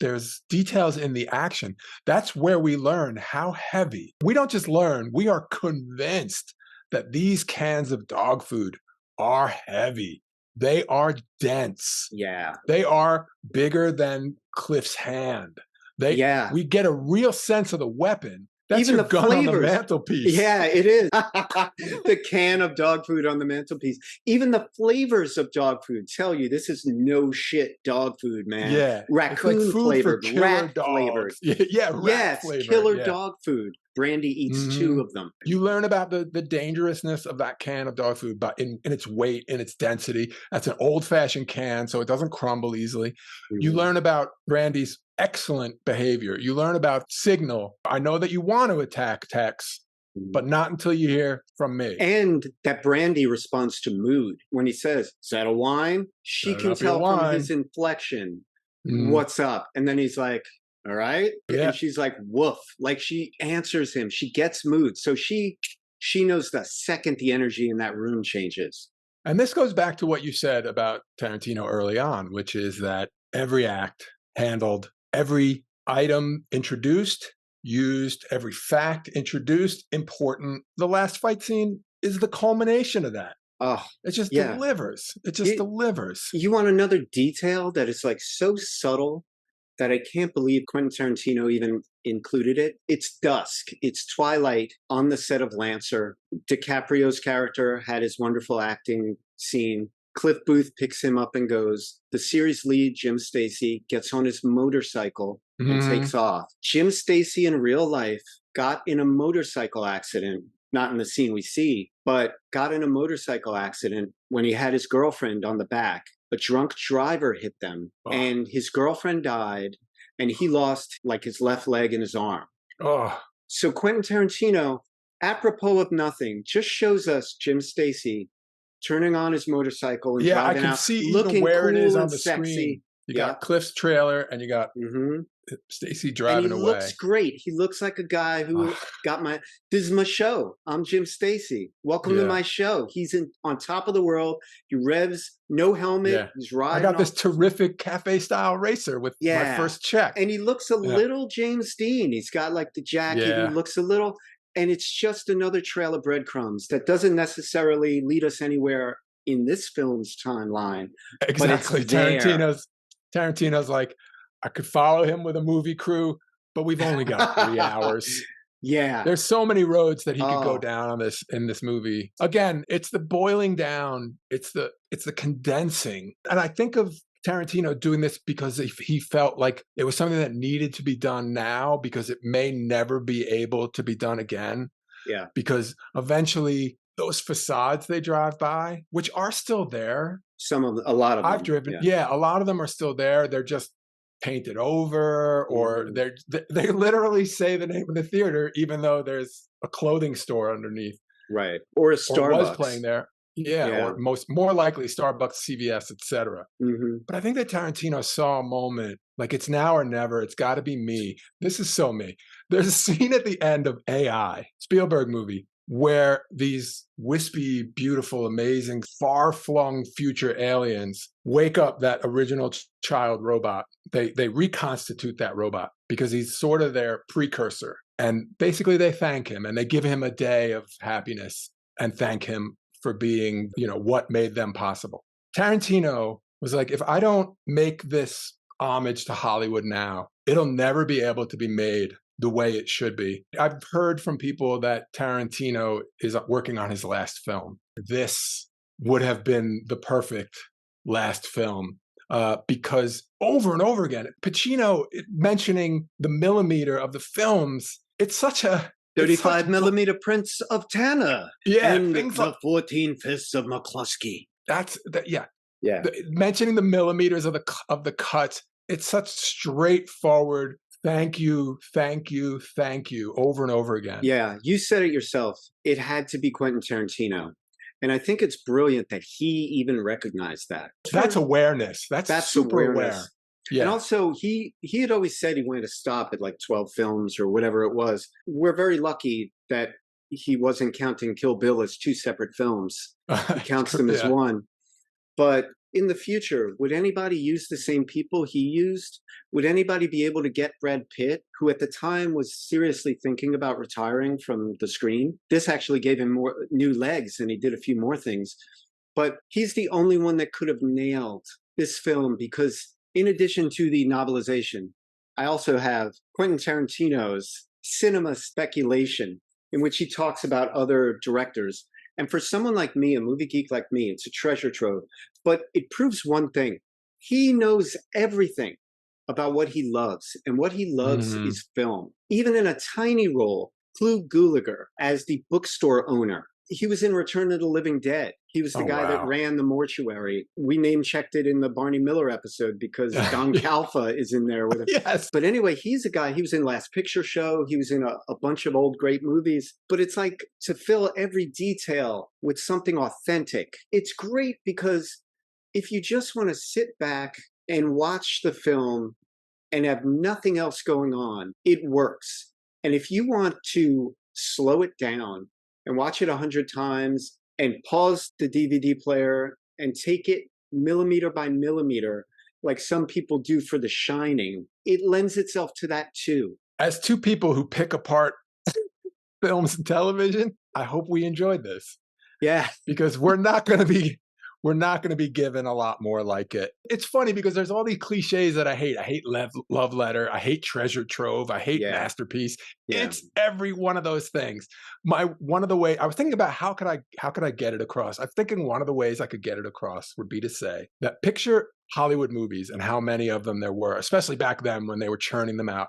there's details in the action. That's where we learn how heavy. We don't just learn, we are convinced that these cans of dog food are heavy. They are dense. Yeah. They are bigger than Cliff's hand. We get a real sense of the weapon. That's even your the gun flavors on the mantelpiece. Yeah, it is. The can of dog food on the mantelpiece. Even the flavors of dog food tell you this is no shit dog food, man. Yeah. Raccoon flavored, rat flavored. Yeah, rat flavored. Killer dog food. Brandy eats 2 of them. You learn about the dangerousness of that can of dog food in its weight, in its density. That's an old-fashioned can, so it doesn't crumble easily. You learn about Brandy's excellent behavior. You learn about signal. I know that you want to attack Tex, but not until you hear from me. And that Brandy responds to mood. When he says, "Is that a wine?" She can tell from his inflection what's up. And then he's like, "All right." And she's like, "Woof." Like, she answers him. She gets mood. So she knows the second the energy in that room changes. And this goes back to what you said about Tarantino early on, which is that every act handled, every item introduced, used, every fact introduced, important. The last fight scene is the culmination of that. Oh, it just delivers. It just delivers. You want another detail that is like so subtle that I can't believe Quentin Tarantino even included it. It's dusk. It's twilight on the set of Lancer. DiCaprio's character had his wonderful acting scene. Cliff Booth picks him up and goes. The series lead, Jim Stacy, gets on his motorcycle and takes off. Jim Stacy in real life got in a motorcycle accident, not in the scene we see, but got in a motorcycle accident when he had his girlfriend on the back. A drunk driver hit them, and his girlfriend died, and he lost like his left leg and his arm. So Quentin Tarantino, apropos of nothing, just shows us Jim Stacy turning on his motorcycle and driving out, see looking where cool it is on and the sexy. Screen. You got Cliff's trailer, and you got Stacy driving away. He looks great. He looks like a guy who this is my show. I'm Jim Stacy. Welcome to my show. He's on top of the world. He revs, no helmet. Yeah. He's riding. I got this terrific cafe-style racer with my first check. And he looks a little James Dean. He's got like the jacket. Yeah. He looks a little, and it's just another trail of breadcrumbs that doesn't necessarily lead us anywhere in this film's timeline. Exactly. Tarantino's like, I could follow him with a movie crew, but we've only got 3 hours. Yeah. There's so many roads that he could go down on in this movie. Again, it's the boiling down, it's the condensing. And I think of Tarantino doing this because he felt like it was something that needed to be done now because it may never be able to be done again. Yeah. Because eventually those facades they drive by, which are still there. A lot of them. I've driven. Yeah, a lot of them are still there. They're just painted over, or they literally say the name of the theater, even though there's a clothing store underneath. Right. Or a Starbucks. Or was playing there. Yeah. Or more likely Starbucks, CVS, etc. But I think that Tarantino saw a moment, like it's now or never. It's got to be me. This is so me. There's a scene at the end of AI, Spielberg movie, where these wispy, beautiful, amazing, far-flung future aliens wake up that original child robot. They reconstitute that robot because he's sort of their precursor. And basically they thank him and they give him a day of happiness and thank him for being, what made them possible. Tarantino was like, if I don't make this homage to Hollywood now, it'll never be able to be made the way it should be. I've heard from people that Tarantino is working on his last film. This would have been the perfect last film because over and over again, Pacino mentioning the millimeter of the films, it's such a 35 millimeter prints of Tanner. Yeah. And the 14 fists of McCluskey. Yeah. Yeah. Mentioning the millimeters of the cut, it's such straightforward. Thank you, thank you, thank you, over and over again. Yeah, you said it yourself. It had to be Quentin Tarantino. And I think it's brilliant that he even recognized that. That's awareness. That's super aware. Yeah. And also, he had always said he wanted to stop at like 12 films or whatever it was. We're very lucky that he wasn't counting Kill Bill as two separate films. He counts them as one. But in the future, would anybody use the same people he used? Would anybody be able to get Brad Pitt, who at the time was seriously thinking about retiring from the screen? This actually gave him more new legs, and he did a few more things. But he's the only one that could have nailed this film because in addition to the novelization, I also have Quentin Tarantino's cinema speculation, in which he talks about other directors. And for someone like me, a movie geek like me, it's a treasure trove. But it proves one thing. He knows everything about what he loves. And what he loves is film. Even in a tiny role, Clu Gulager as the bookstore owner. He was in Return of the Living Dead. He was the guy that ran the mortuary. We name-checked it in the Barney Miller episode because Don Calfa is in there with him. Yes. But anyway, he's a guy, he was in Last Picture Show. He was in a bunch of old great movies. But it's like to fill every detail with something authentic. It's great because if you just want to sit back and watch the film and have nothing else going on, it works. And if you want to slow it down and watch it 100 times and pause the DVD player and take it millimeter by millimeter, like some people do for The Shining, it lends itself to that too. As two people who pick apart films and television, I hope we enjoyed this. Yeah. Because we're not going to be given a lot more like it. It's funny because there's all these cliches that I hate. I hate love letter. I hate treasure trove. I hate masterpiece. Yeah. It's every one of those things. One of the ways I was thinking about how could I get it across? I'm thinking one of the ways I could get it across would be to say that picture Hollywood movies and how many of them there were, especially back then when they were churning them out.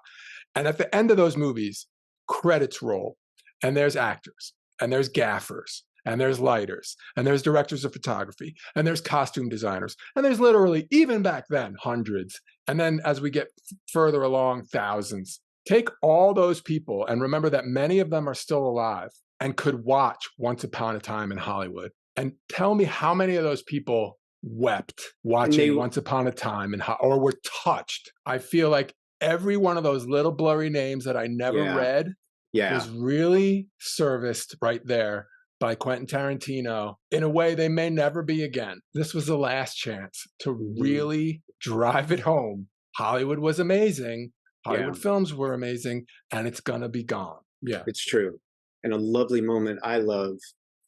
And at the end of those movies, credits roll, and there's actors, and there's gaffers, and there's lighters, and there's directors of photography, and there's costume designers, and there's literally, even back then, hundreds. And then as we get further along, thousands. Take all those people and remember that many of them are still alive and could watch Once Upon a Time in Hollywood. And tell me how many of those people wept watching Once Upon a Time or were touched. I feel like every one of those little blurry names that I never read was really serviced right there by Quentin Tarantino in a way they may never be again. This was the last chance to really drive it home. Hollywood was amazing. Hollywood films were amazing, and it's going to be gone. Yeah. It's true. And a lovely moment I love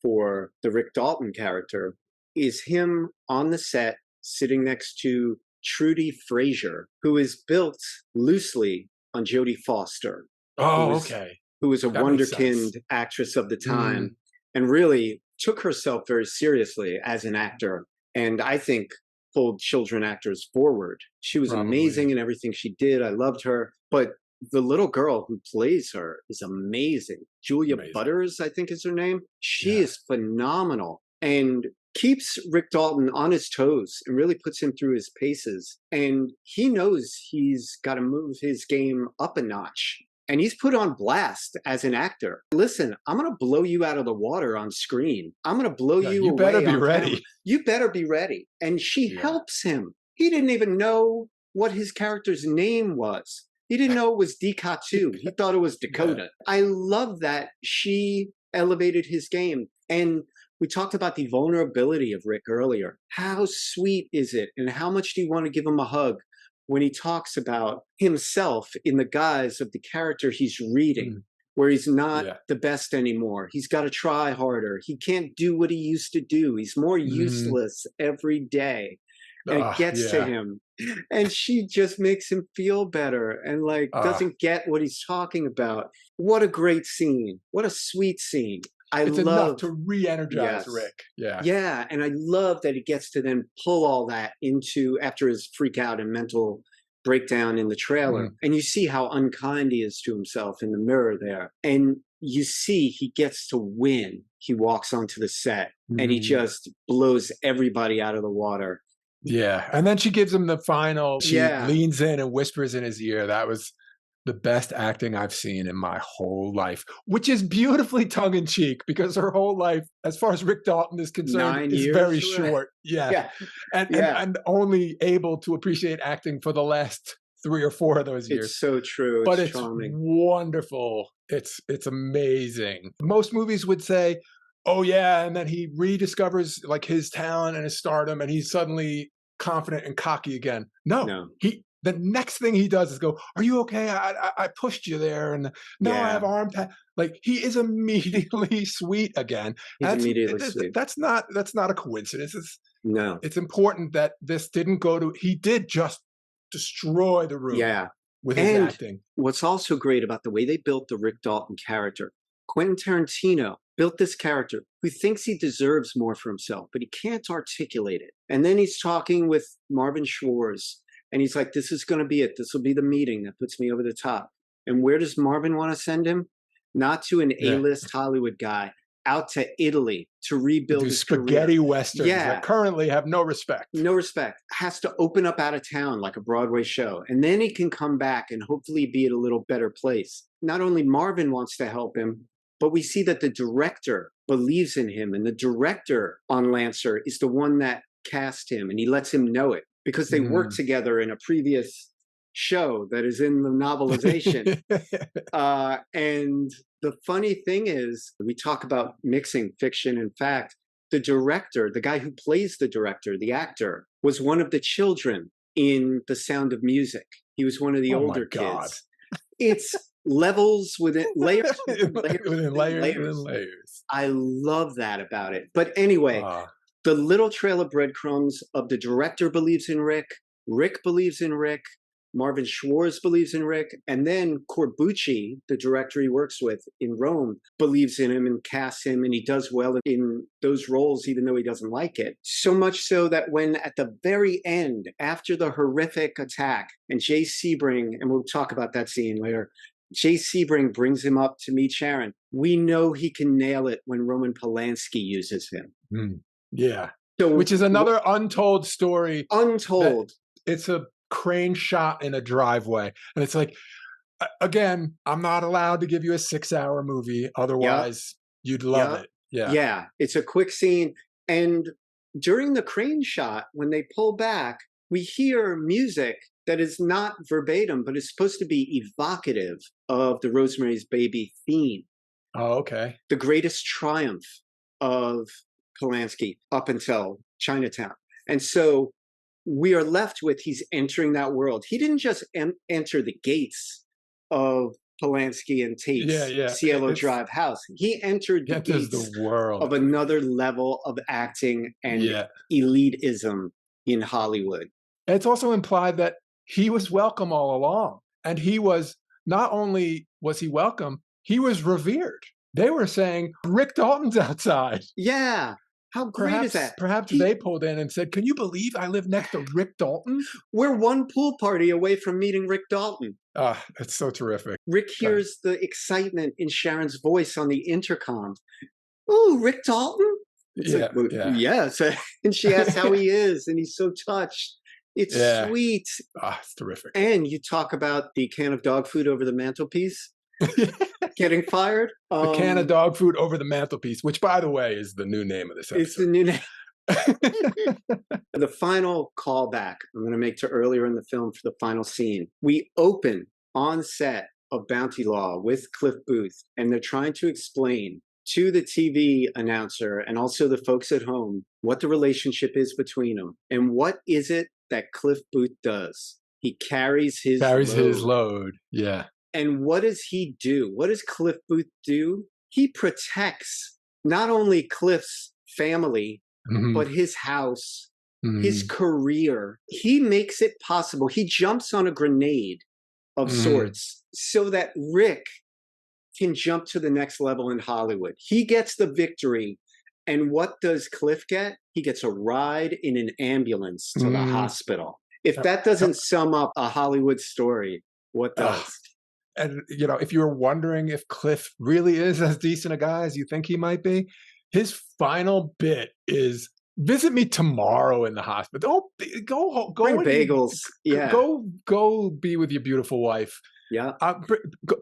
for the Rick Dalton character is him on the set sitting next to Trudy Frazier, who is built loosely on Jodie Foster. Oh, okay. Who was a wonderkind actress of the time. And really took herself very seriously as an actor. And I think pulled children actors forward. She was amazing in everything she did. I loved her. But the little girl who plays her is amazing. Julia Butters, I think is her name. She is phenomenal and keeps Rick Dalton on his toes and really puts him through his paces. And he knows he's got to move his game up a notch. And he's put on blast as an actor. Listen, I'm going to blow you out of the water on screen. I'm going to blow you away. You better be ready. Camera. You better be ready. And she helps him. He didn't even know what his character's name was. He didn't know it was Dekatu. He thought it was Dakota. I love that she elevated his game. And we talked about the vulnerability of Rick earlier. How sweet is it? And how much do you want to give him a hug when he talks about himself in the guise of the character he's reading, where he's not the best anymore. He's got to try harder. He can't do what he used to do. He's more useless every day. And it gets to him. And she just makes him feel better and doesn't get what he's talking about. What a great scene. What a sweet scene. It's enough to re-energize Rick. Yeah. And I love that he gets to then pull all that into after his freak out and mental breakdown in the trailer. And you see how unkind he is to himself in the mirror there. And you see he gets to win. He walks onto the set and he just blows everybody out of the water. Yeah. And then she gives him the final, she leans in and whispers in his ear. That was the best acting I've seen in my whole life, which is beautifully tongue-in-cheek because her whole life, as far as Rick Dalton is concerned, is very short. And only able to appreciate acting for the last 3 or 4 of those years. It's so true. But it's charming. Wonderful. It's amazing. Most movies would say, oh yeah, and then he rediscovers his talent and his stardom and he's suddenly confident and cocky again. No. The next thing he does is go, are you okay? I pushed you there. And I have arm he is immediately sweet again. Sweet. That's not a coincidence. It's important that this didn't he did just destroy the room with his acting. What's also great about the way they built the Rick Dalton character, Quentin Tarantino built this character who thinks he deserves more for himself, but he can't articulate it. And then he's talking with Marvin Schwartz. And he's like, this is going to be it. This will be the meeting that puts me over the top. And where does Marvin want to send him? Not to an A-list Hollywood guy, out to Italy to rebuild his spaghetti career. westerns that currently have no respect. No respect. Has to open up out of town like a Broadway show. And then he can come back and hopefully be at a little better place. Not only Marvin wants to help him, but we see that the director believes in him. And the director on Lancer is the one that cast him. And he lets him know it. Because they worked together in a previous show that is in the novelization. And the funny thing is, we talk about mixing fiction and fact. The director, the guy who plays the director, the actor, was one of the children in The Sound of Music. He was one of the older kids. It's levels within layers. Within layers. I love that about it. But anyway, the little trail of breadcrumbs of the director believes in Rick, Rick believes in Rick, Marvin Schwartz believes in Rick, and then Corbucci, the director he works with in Rome, believes in him and casts him, and he does well in those roles even though he doesn't like it. So much so that when at the very end, after the horrific attack, and Jay Sebring, and we'll talk about that scene later, Jay Sebring brings him up to meet Sharon, we know he can nail it when Roman Polanski uses him. Yeah. So, which is another untold story. Untold. It's a crane shot in a driveway. And it's again, I'm not allowed to give you a 6-hour movie. Otherwise, you'd love it. Yeah. It's a quick scene. And during the crane shot, when they pull back, we hear music that is not verbatim, but is supposed to be evocative of the Rosemary's Baby theme. Oh, okay. The greatest triumph of Polanski up until Chinatown. And so we are left with he's entering that world. He didn't just enter the gates of Polanski and Tate's Cielo Drive house. He entered the gates the world of another level of acting and elitism in Hollywood. It's also implied that he was welcome all along. And he was, not only was he welcome, he was revered. They were saying, Rick Dalton's outside. Yeah. How great is that? Perhaps they pulled in and said, can you believe I live next to Rick Dalton? We're one pool party away from meeting Rick Dalton. It's so terrific. Rick hears the excitement in Sharon's voice on the intercom. Oh, Rick Dalton? It's like, well, yes. And she asks how he is, and he's so touched. It's sweet. It's terrific. And you talk about the can of dog food over the mantelpiece getting fired. The can of dog food over the mantelpiece, which, by the way, is the new name of this episode. It's the new name. The final callback I'm going to make to earlier in the film for the final scene. We open on set of Bounty Law with Cliff Booth, and they're trying to explain to the TV announcer and also the folks at home what the relationship is between them. And what is it that Cliff Booth does? He carries his load. Yeah. And what does he do? What does Cliff Booth do? He protects not only Cliff's family, but his house, his career. He makes it possible. He jumps on a grenade of sorts so that Rick can jump to the next level in Hollywood. He gets the victory. And what does Cliff get? He gets a ride in an ambulance to the hospital. If that doesn't sum up a Hollywood story, what does? And, if you were wondering if Cliff really is as decent a guy as you think he might be, his final bit is, visit me tomorrow in the hospital. Go bring bagels. Go be with your beautiful wife. Yeah.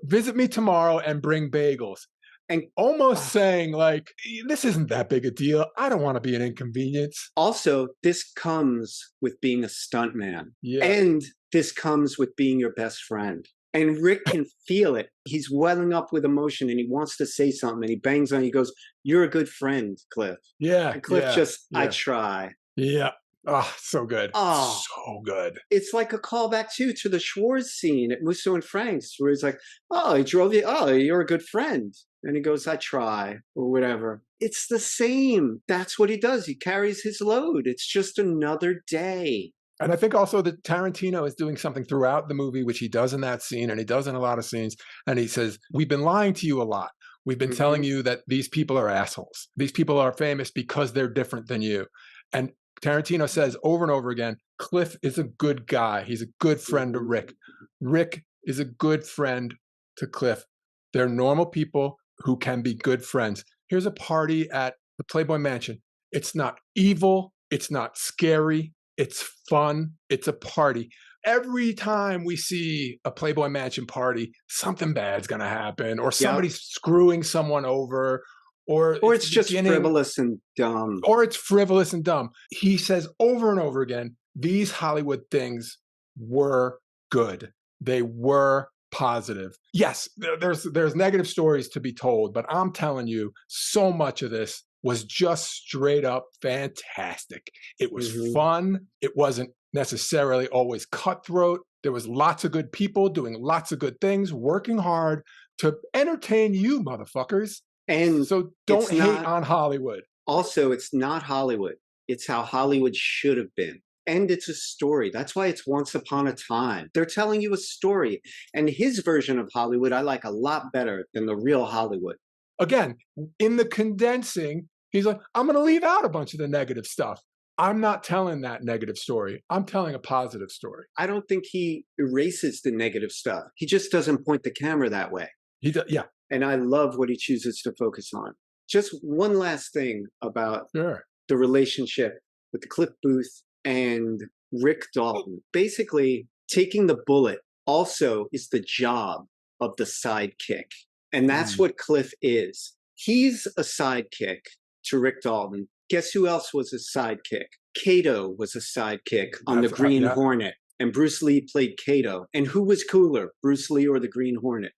Visit me tomorrow and bring bagels. And almost saying, like, this isn't that big a deal. I don't want to be an inconvenience. Also, this comes with being a stuntman. Yeah. And this comes with being your best friend. And Rick can feel it. He's welling up with emotion and he wants to say something. And he bangs on. He goes, "You're a good friend, Cliff." Yeah. And Cliff I try. Yeah. Oh, so good. Oh, so good. It's like a callback to the Schwartz scene at Musso and Frank's, where he's like, "Oh, he drove you. Oh, you're a good friend." And he goes, "I try," or whatever. It's the same. That's what he does. He carries his load. It's just another day. And I think also that Tarantino is doing something throughout the movie, which he does in that scene, and he does in a lot of scenes. And he says, we've been lying to you a lot. We've been telling you that these people are assholes. These people are famous because they're different than you. And Tarantino says over and over again, Cliff is a good guy. He's a good friend to Rick. Rick is a good friend to Cliff. They're normal people who can be good friends. Here's a party at the Playboy Mansion. It's not evil. It's not scary. It's fun. It's a party. Every time we see a Playboy Mansion party, something bad's going to happen, or somebody's screwing someone over, or it's just frivolous and dumb. Or it's frivolous and dumb. He says over and over again, these Hollywood things were good. They were positive. Yes, there's negative stories to be told, but I'm telling you, so much of this was just straight up fantastic. It was fun. It wasn't necessarily always cutthroat. There was lots of good people doing lots of good things, working hard to entertain you motherfuckers. And so don't hate on Hollywood. Also, it's not Hollywood. It's how Hollywood should have been. And it's a story. That's why it's Once Upon a Time. They're telling you a story. And his version of Hollywood, I like a lot better than the real Hollywood. Again, in the condensing, he's like, I'm going to leave out a bunch of the negative stuff. I'm not telling that negative story. I'm telling a positive story. I don't think he erases the negative stuff. He just doesn't point the camera that way. He does, yeah. And I love what he chooses to focus on. Just one last thing about the relationship with Cliff Booth and Rick Dalton. Basically, taking the bullet also is the job of the sidekick. And that's what Cliff is. He's a sidekick to Rick Dalton. Guess who else was a sidekick? Kato was a sidekick on the Green Hornet. And Bruce Lee played Kato. And who was cooler, Bruce Lee or the Green Hornet?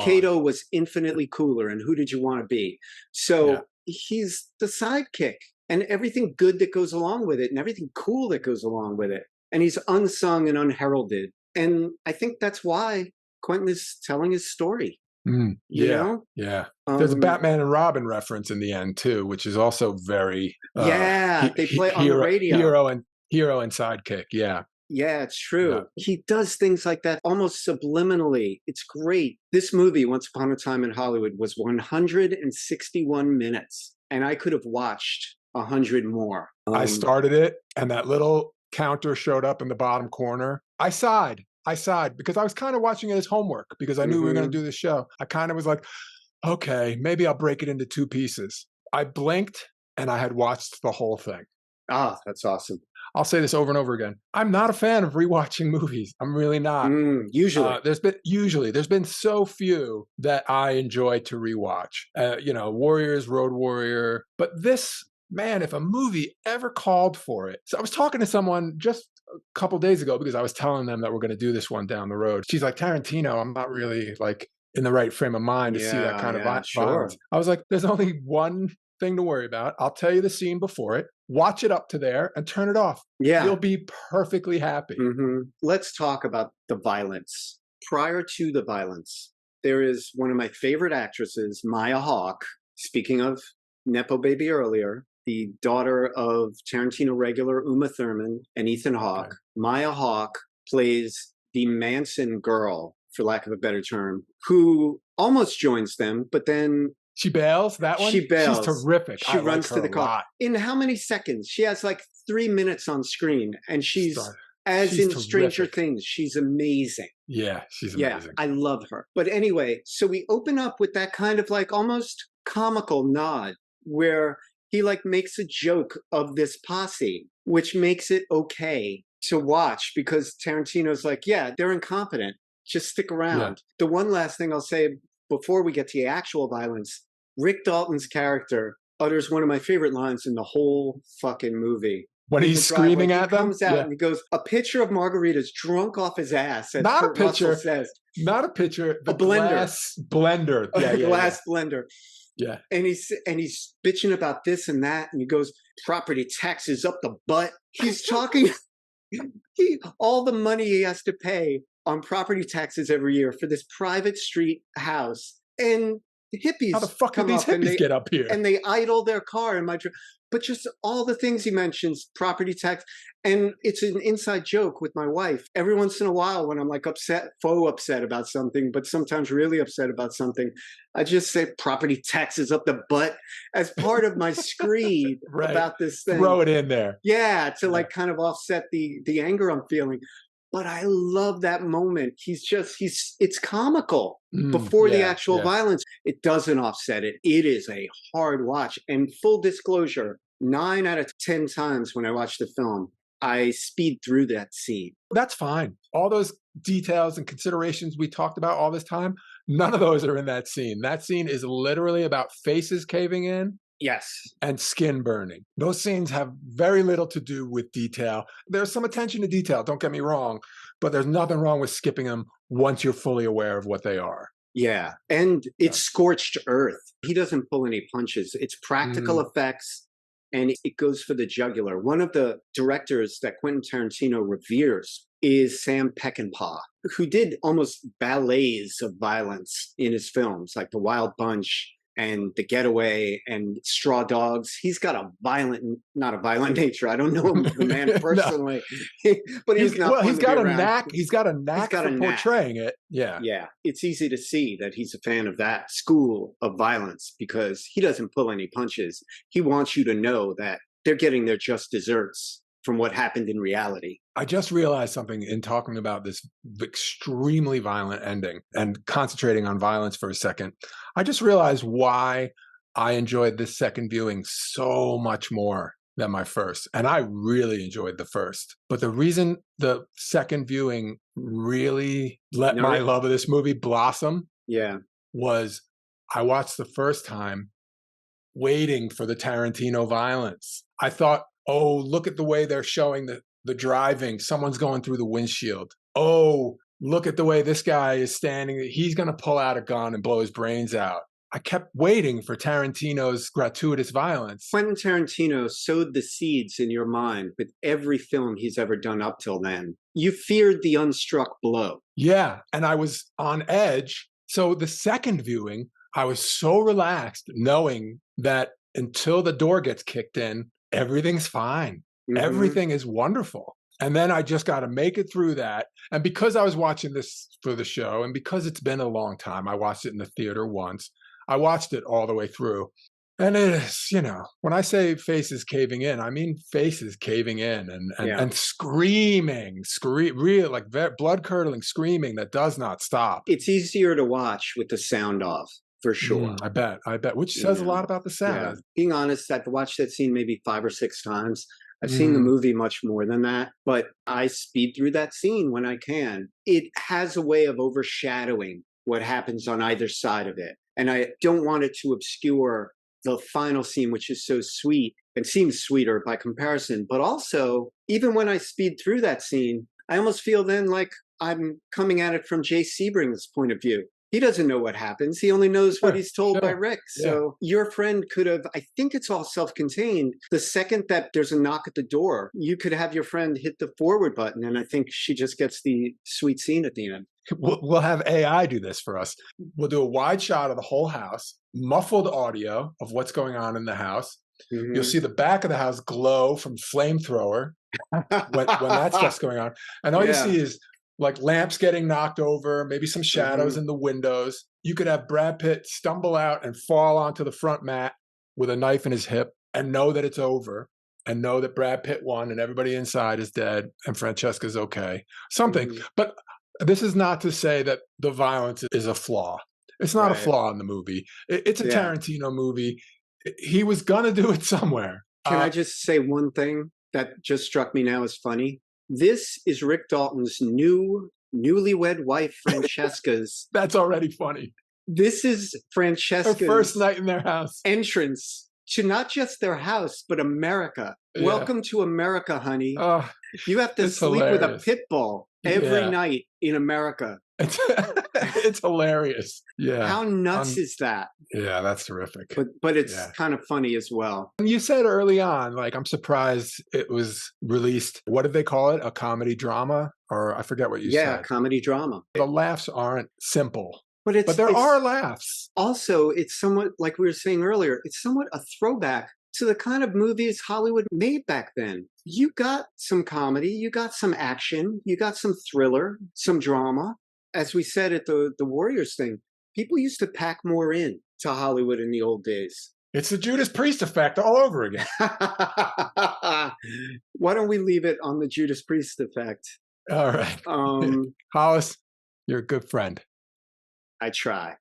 Kato was infinitely cooler. And who did you want to be? So he's the sidekick. And everything good that goes along with it. And everything cool that goes along with it. And he's unsung and unheralded. And I think that's why Quentin is telling his story. You know? Yeah. There's a Batman and Robin reference in the end too, which is also very they play on the radio. Hero and sidekick. Yeah, it's true. Yeah. He does things like that almost subliminally. It's great. This movie, Once Upon a Time in Hollywood, was 161 minutes, and I could have watched 100 more. I started it, and that little counter showed up in the bottom corner. I sighed. I sighed because I was kind of watching it as homework because I knew we were going to do this show. I kind of was like, okay, maybe I'll break it into 2 pieces. I blinked and I had watched the whole thing. Ah, that's awesome. I'll say this over and over again. I'm not a fan of rewatching movies. I'm really not. Usually. There's been so few that I enjoy to rewatch. Warriors, Road Warrior. But this, man, if a movie ever called for it. So I was talking to someone just a couple days ago because I was telling them that we're going to do this one down the road. She's like, Tarantino, I'm not really like in the right frame of mind to see that kind of violence. Sure. I was like, there's only one thing to worry about. I'll tell you the scene before it, watch it up to there and turn it off. Yeah. You'll be perfectly happy. Let's talk about the violence. Prior to the violence, there is one of my favorite actresses, Maya Hawke. Speaking of Nepo Baby earlier, the daughter of Tarantino regular Uma Thurman and Ethan Hawke. Okay. Maya Hawke plays the Manson girl, for lack of a better term, who almost joins them, but then she bails, that one? She bails. She's terrific. She runs to the car. In how many seconds? She has like 3 minutes on screen, and she's in terrific. Stranger Things. She's amazing. Yeah, she's amazing. I love her. But anyway, so we open up with that kind of like almost comical nod where he like makes a joke of this posse, which makes it okay to watch because Tarantino's like, yeah, they're incompetent. Just stick around. Yeah. The one last thing I'll say before we get to the actual violence, Rick Dalton's character utters one of my favorite lines in the whole fucking movie. When he's screaming at them? He comes out and he goes, a pitcher of margaritas drunk off his ass. As not Kurt a pitcher. Russell says. Not a pitcher. A blender. Glass blender. Yeah, glass blender. Yeah. And he's bitching about this and that. And he goes, property taxes up the butt. He's talking, all the money he has to pay on property taxes every year for this private street house. And hippies. How the fuck did these hippies get up here? And they idle their car in my truck. But just all the things he mentions, property tax. And it's an inside joke with my wife. Every once in a while when I'm like faux upset about something, but sometimes really upset about something, I just say property taxes up the butt as part of my screed about this thing. Throw it in there. Yeah, to like kind of offset the anger I'm feeling. But I love that moment. It's comical before the actual violence. It doesn't offset it. It is a hard watch. And full disclosure, 9 out of 10 times when I watch the film, I speed through that scene. That's fine. All those details and considerations we talked about all this time, none of those are in that scene. That scene is literally about faces caving in. Yes. And skin burning. Those scenes have very little to do with detail. There's some attention to detail, don't get me wrong, but there's nothing wrong with skipping them once you're fully aware of what they are. Yeah. And it's scorched earth. He doesn't pull any punches. It's practical effects and it goes for the jugular. One of the directors that Quentin Tarantino reveres is Sam Peckinpah, who did almost ballets of violence in his films, like The Wild Bunch and The Getaway and Straw Dogs. He's got not a violent nature. I don't know him, the man personally, but he's not. Well, he's got a knack. He's got a knack for portraying it. Yeah. Yeah. It's easy to see that he's a fan of that school of violence because he doesn't pull any punches. He wants you to know that they're getting their just desserts from what happened in reality. I just realized something in talking about this extremely violent ending and concentrating on violence for a second. I just realized why I enjoyed this second viewing so much more than my first. And I really enjoyed the first. But the reason the second viewing really let my love of this movie blossom was I watched the first time waiting for the Tarantino violence. I thought, oh, look at the way they're showing the driving. Someone's going through the windshield. Oh, look at the way this guy is standing. He's going to pull out a gun and blow his brains out. I kept waiting for Tarantino's gratuitous violence. Quentin Tarantino sowed the seeds in your mind with every film he's ever done up till then. You feared the unstruck blow. Yeah, and I was on edge. So the second viewing, I was so relaxed knowing that until the door gets kicked in, everything's fine. Everything is wonderful. And then I just got to make it through that. And because I was watching this for the show, and because it's been a long time, I watched it in the theater once. I watched it all the way through. And it is, when I say faces caving in, I mean faces caving in and screaming, real like blood curdling screaming that does not stop. It's easier to watch with the sound off, for sure. I bet, which says a lot about the sound. Yeah. Being honest, I've watched that scene maybe 5 or 6 times. I've seen the movie much more than that, but I speed through that scene when I can. It has a way of overshadowing what happens on either side of it. And I don't want it to obscure the final scene, which is so sweet and seems sweeter by comparison. But also, even when I speed through that scene, I almost feel then like I'm coming at it from Jay Sebring's point of view. He doesn't know what happens. He only knows what he's told by Rick. So your friend could have, I think it's all self-contained. The second that there's a knock at the door, you could have your friend hit the forward button. And I think she just gets the sweet scene at the end. We'll have AI do this for us. We'll do a wide shot of the whole house, muffled audio of what's going on in the house. You'll see the back of the house glow from Flamethrower when that stuff's going on. And all you see is like lamps getting knocked over, maybe some shadows in the windows. You could have Brad Pitt stumble out and fall onto the front mat with a knife in his hip and know that it's over and know that Brad Pitt won and everybody inside is dead and Francesca's okay. Something. But this is not to say that the violence is a flaw. It's not a flaw in the movie. It's a Tarantino movie. He was going to do it somewhere. Can I just say one thing that just struck me now as funny? This is Rick Dalton's newlywed wife, Francesca's. That's already funny. This is Francesca's her first night in their house. Entrance to not just their house, but America. Yeah. Welcome to America, honey. You have to sleep with a pit bull every night in America. It's hilarious. Yeah. How nuts is that? Yeah, that's terrific. But it's kind of funny as well. And you said early on, like, I'm surprised it was released. What did they call it? A comedy drama? Or I forget what you said. Yeah, comedy drama. The laughs aren't simple. But there are laughs. Also, it's somewhat, like we were saying earlier, it's somewhat a throwback to the kind of movies Hollywood made back then. You got some comedy, you got some action, you got some thriller, some drama. As we said at the Warriors thing, people used to pack more in to Hollywood in the old days. It's the Judas Priest effect all over again. Why don't we leave it on the Judas Priest effect? All right. Hollis, you're a good friend. I try.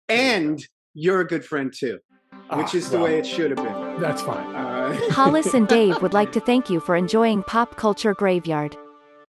And you're a good friend too, which is the way it should have been. That's fine. Hollis and Dave would like to thank you for enjoying Pop Culture Graveyard.